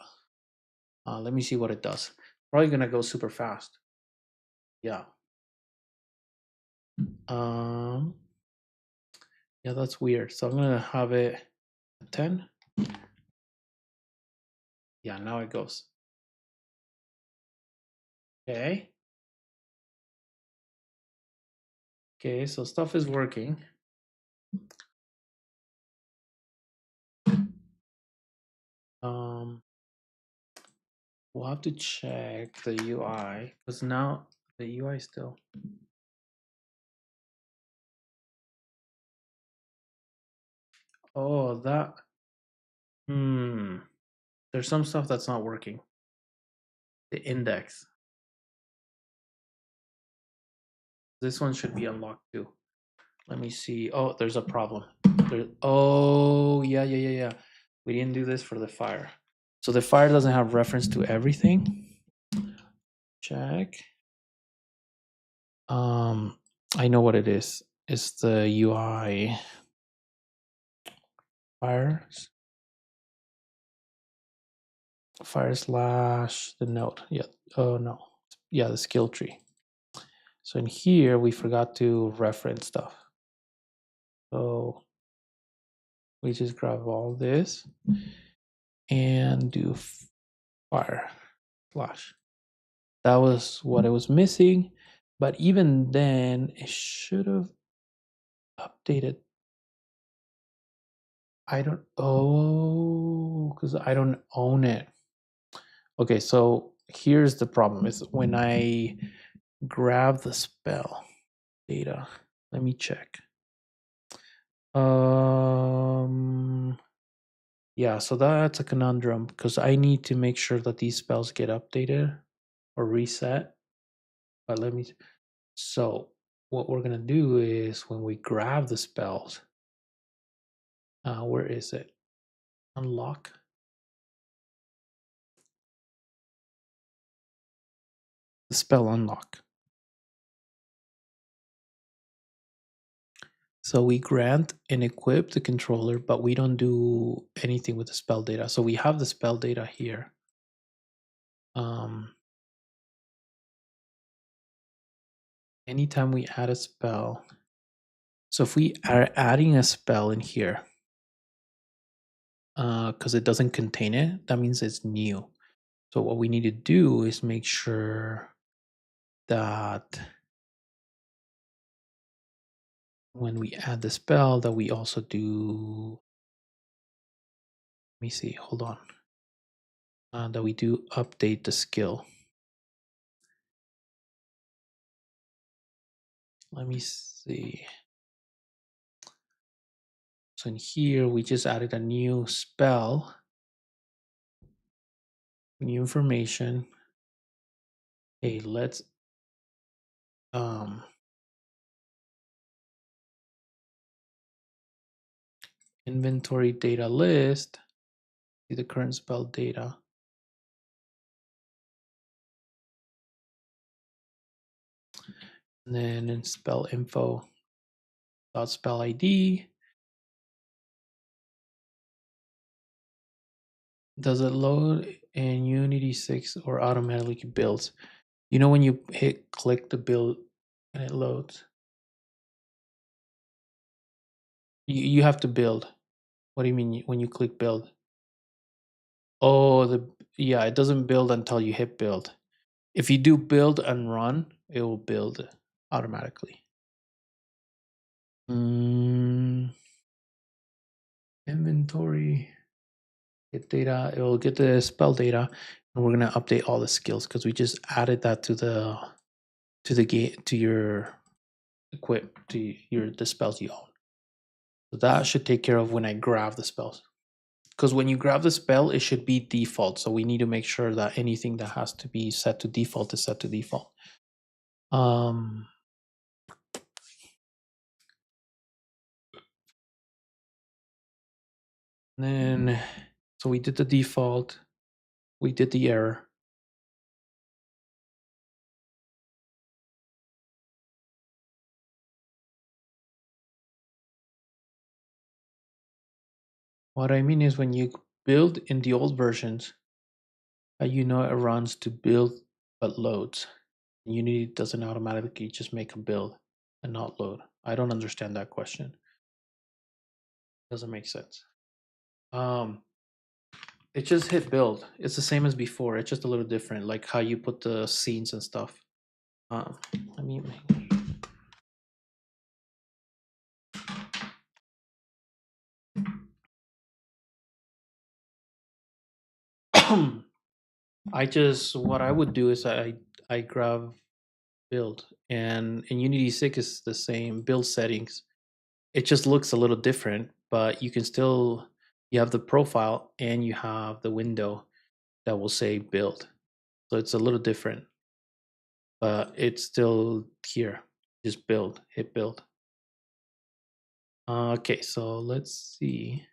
Let me see what it does. Probably gonna go super fast. Yeah. Um, yeah, that's weird. So I'm gonna have it 10. Yeah, now it goes. Okay. Okay, so stuff is working. We'll have to check the UI because now the UI still. Oh, that. There's some stuff that's not working. The index. This one should be unlocked too. Let me see. Oh, there's a problem. Oh, yeah. We didn't do this for the fire. So the fire doesn't have reference to everything. Check. I know what it is. It's the UI fire slash the node. Yeah. Oh no. Yeah, the skill tree. So in here we forgot to reference stuff. So we just grab all this and do fire slash. That was what it was missing. But even then, it should have updated. Because I don't own it. Okay, so here's the problem is when I grab the spell data, let me check. Yeah, so that's a conundrum because I need to make sure that these spells get updated or reset. But so what we're gonna do is when we grab the spells, where is it? Unlock. The spell unlock. So we grant and equip the controller, but we don't do anything with the spell data. So we have the spell data here. Anytime we add a spell, so if we are adding a spell in here, because it doesn't contain it, that means it's new. So what we need to do is make sure that when we add the spell that we also do, let me see, hold on, that we do update the skill. Let me see. So in here, we just added a new spell, new information. Hey, let's inventory data list, see the current spell data. And then in spell info dot spell ID. Does it load in Unity 6 or automatically builds? You know when you click the build and it loads? You have to build. What do you mean when you click build? Oh, yeah, it doesn't build until you hit build. If you do build and run, it will build automatically. Inventory, get data, it will get the spell data, and we're gonna update all the skills because we just added that to the game to your the spells you own. So that should take care of when I grab the spells. Because when you grab the spell, it should be default. So we need to make sure that anything that has to be set to default is set to default. Then, so we did the default, we did the error. What I mean is when you build in the old versions, you know it runs to build but loads. Unity doesn't automatically just make a build and not load. I don't understand that question. Doesn't make sense. It just hit build. It's the same as before. It's just a little different, like how you put the scenes and stuff. Um, let me. I just what I would do is I grab build and in Unity 6 is the same build settings. It just looks a little different, but you can still you have the profile and you have the window that will say build. So it's a little different, but it's still here. Just build, hit build. Okay, so let's see.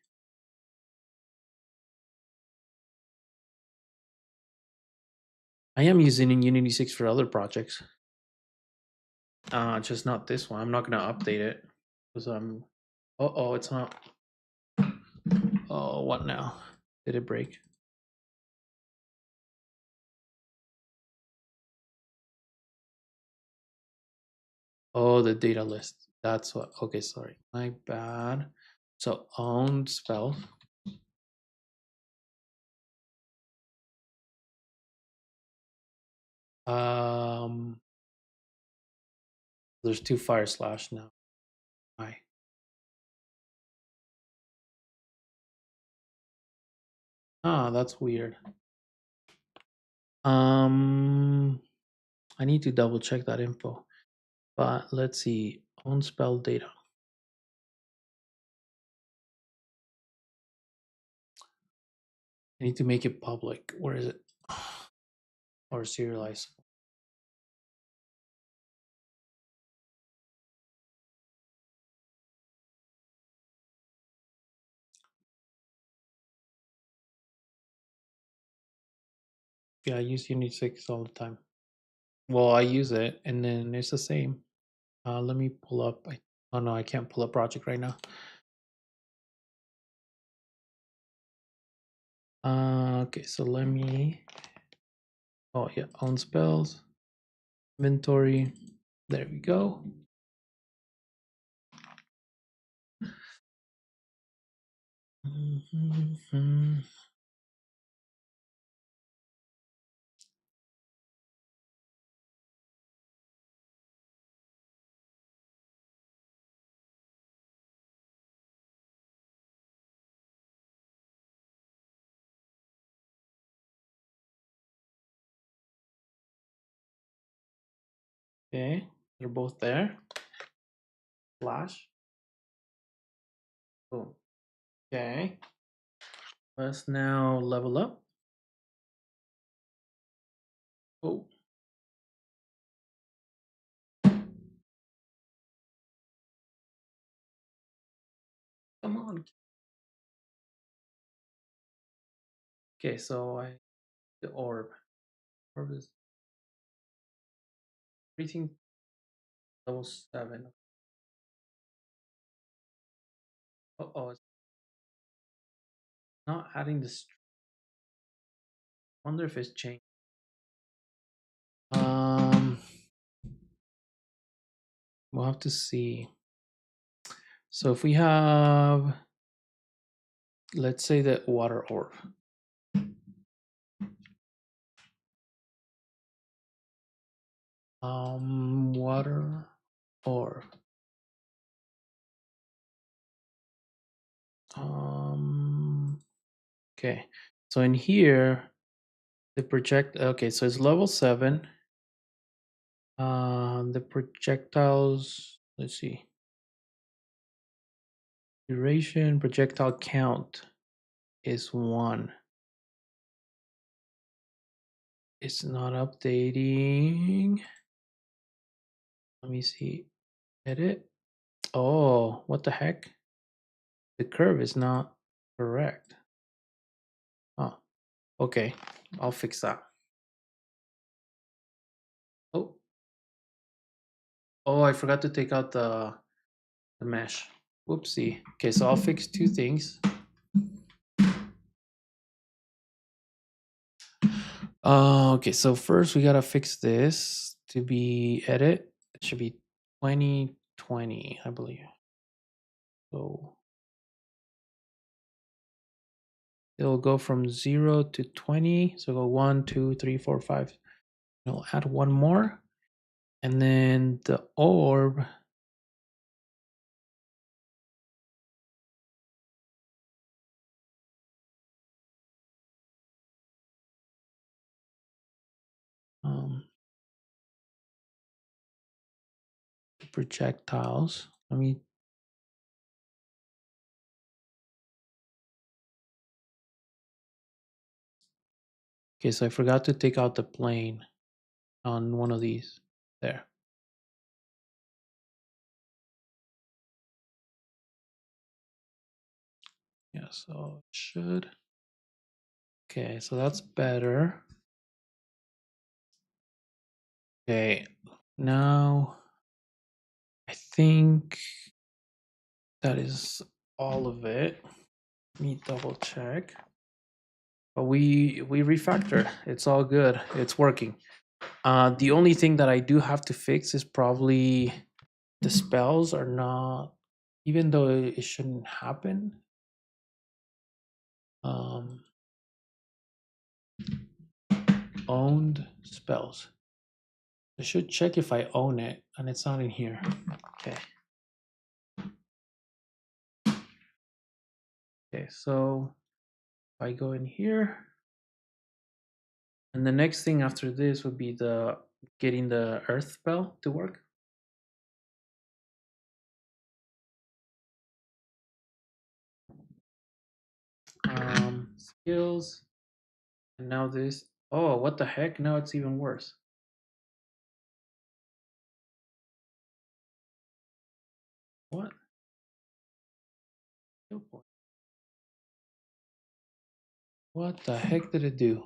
I am using in Unity 6 for other projects. Just not this one. I'm not gonna update it because I'm. Oh, it's not. Oh, what now? Did it break? Oh, the data list. That's what. Okay, sorry. My bad. So own spell. Um, there's two fire slash now. Hi. Ah, that's weird. I need to double check that info. But let's see. Own spell data. I need to make it public. Where is it? Or serialize. Yeah, I use Unity 6 all the time. Well, I use it and then it's the same. Let me pull up. Oh no, I can't pull up project right now. Okay, so let me. Oh yeah, own spells, inventory. There we go. Okay, they're both there. Flash. Boom. Okay. Let's now level up. Oh. Come on. Okay, so the orb. Orb is everything level 7. Oh, it's not adding this. Wonder if it's changed. We'll have to see. So if we have, let's say the water orb. Water orb. Okay. So in here, the project. Okay, so it's level 7. The projectiles. Let's see. Duration projectile count is 1. It's not updating. Let me see. Edit. Oh, what the heck? The curve is not correct. Oh, okay. I'll fix that. Oh, oh, I forgot to take out the mesh. Whoopsie. Okay, so I'll fix two things. Okay, so first we gotta fix this to be edit. It should be 2020, I believe. So it'll go from 0 to 20. So go 1, 2, 3, 4, 5. We'll add one more. And then the orb. Projectiles. Let me. Okay, so I forgot to take out the plane on one of these. There. Yeah, so it should. Okay, so that's better. Okay, now I think that is all of it. Let me double check. But we refactor. It's all good. It's working. The only thing that I do have to fix is probably the spells are not, even though it shouldn't happen. Um, owned spells. I should check if I own it, and it's not in here. Okay. Okay, so if I go in here, and the next thing after this would be the getting the earth spell to work. Skills, and now this. Oh, what the heck? Now it's even worse. What? What the heck did it do?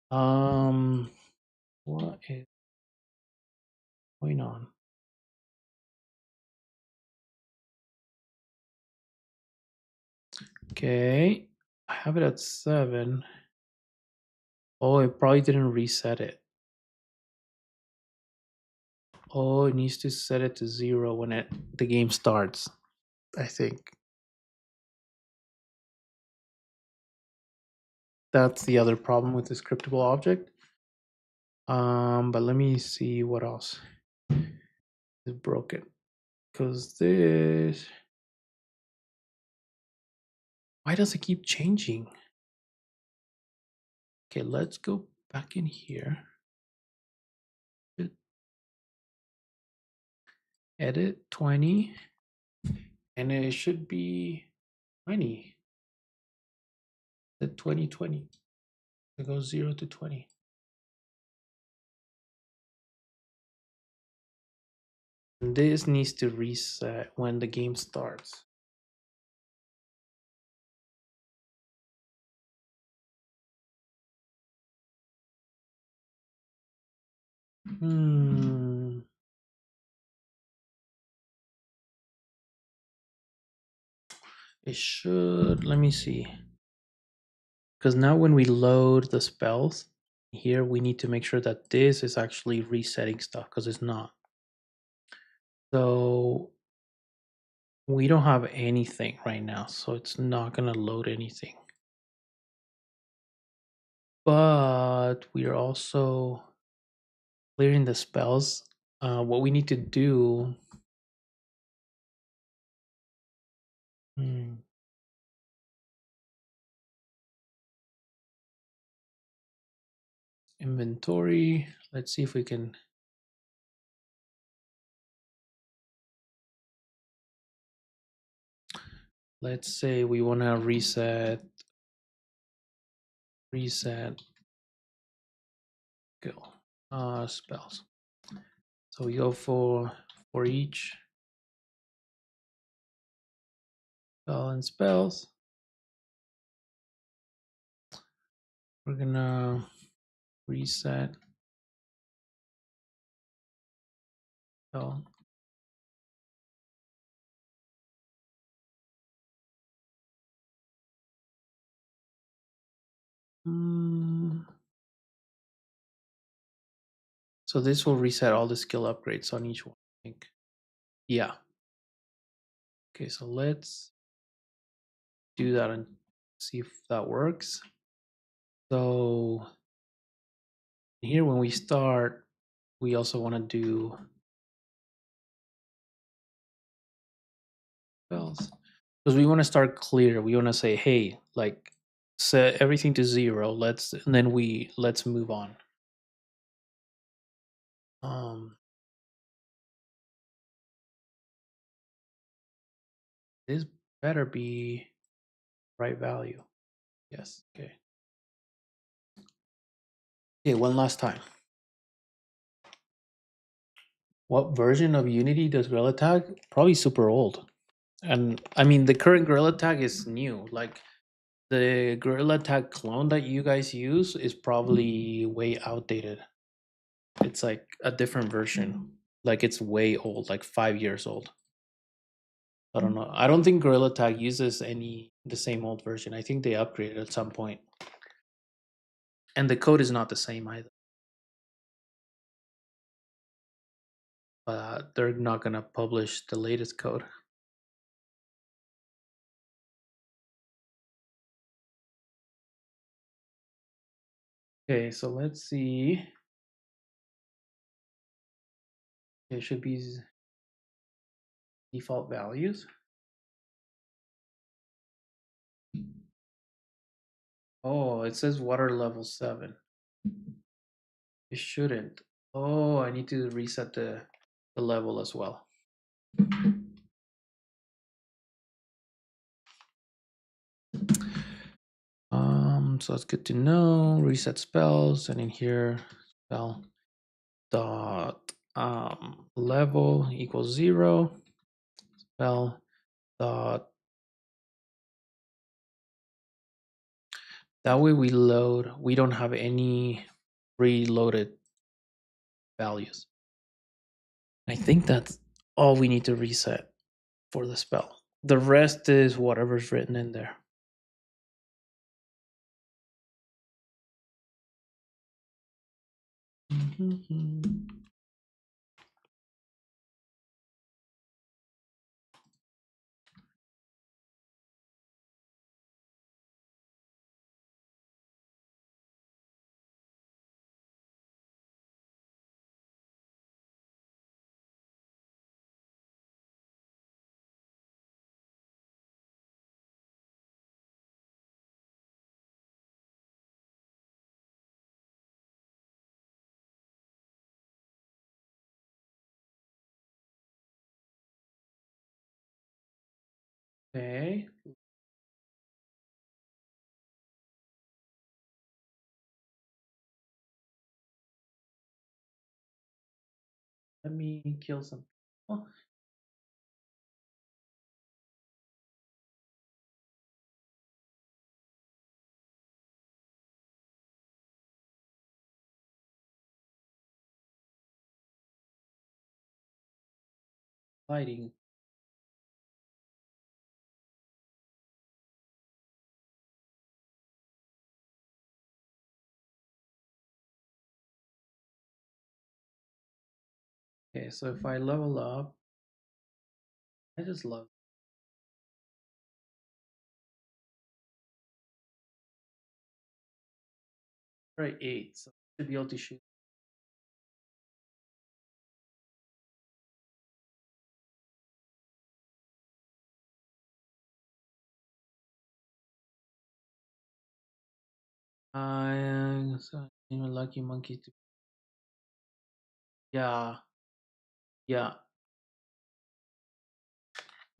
What is going on? Okay, I have it at 7. Oh, it probably didn't reset it. Oh, it needs to set it to 0 when the game starts, I think. That's the other problem with the scriptable object. But let me see what else is broken. Because this, why does it keep changing? Okay, let's go back in here. Edit 20, and it should be 20. The 2020. It goes 0 to 20. And this needs to reset when the game starts. It should, let me see. Because now when we load the spells, here we need to make sure that this is actually resetting stuff, because it's not. So we don't have anything right now, so it's not going to load anything. But we are also clearing the spells. What we need to do. Inventory. Let's see if we can. Let's say we want to reset skill spells. So we go for each spell and spells. We're gonna reset spell. So this will reset all the skill upgrades on each one, I think. Yeah. Okay, so let's do that and see if that works. So here when we start, we also want to do spells because we want to start clear. We want to say, hey, like set everything to 0. And then let's move on. This better be right value. Yes. Okay. Okay, one last time. What version of Unity does Gorilla Tag? Probably super old. And I mean, the current Gorilla Tag is new. Like the Gorilla Tag clone that you guys use is probably way outdated. It's like a different version. Like it's way old, like 5 years old. I don't know. I don't think Gorilla Tag uses the same old version. I think they upgraded at some point. And the code is not the same either. But they're not gonna publish the latest code. Okay, so let's see. It should be default values. Oh, it says water level 7. It shouldn't. Oh, I need to reset the level as well. So it's good to know. Reset spells, and in here, spell dot level equals 0. Spell dot. That way we don't have any preloaded values. I think that's all we need to reset for the spell. The rest is whatever's written in there. Okay. Let me kill some people. Fighting. Okay, so if I level up, I just love right 8, so I should be able to shoot. So I'm a lucky monkey to. Yeah, yeah,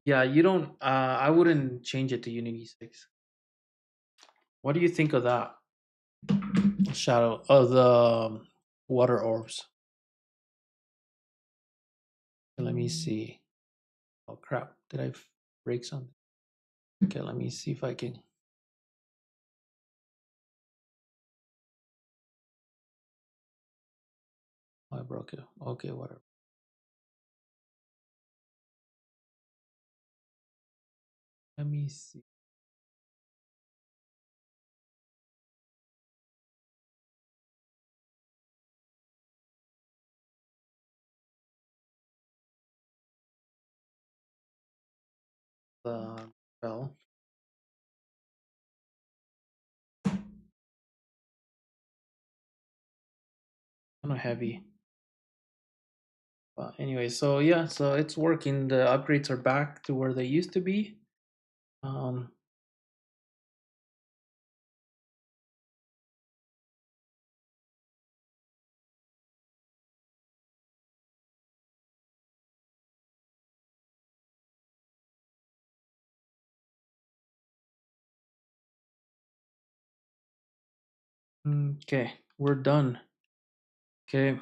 yeah. You don't. I wouldn't change it to Unity 6. What do you think of that? Shadow of the water orbs. Let me see. Oh crap! Did I break something? Okay, let me see if I can. Oh, I broke it. Okay, whatever. Let me see. the spell. Kind of heavy. But anyway, so yeah, so it's working. The upgrades are back to where they used to be. Um, okay, we're done. Okay.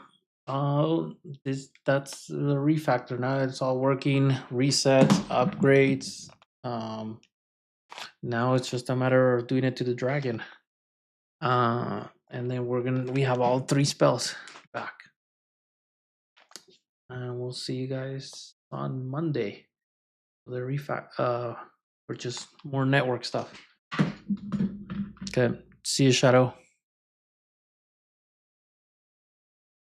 That's the refactor. Now it's all working. Resets, upgrades. Um, now it's just a matter of doing it to the dragon. And then we have all 3 spells back. And we'll see you guys on Monday. The for just more network stuff. Okay. See you, Shadow.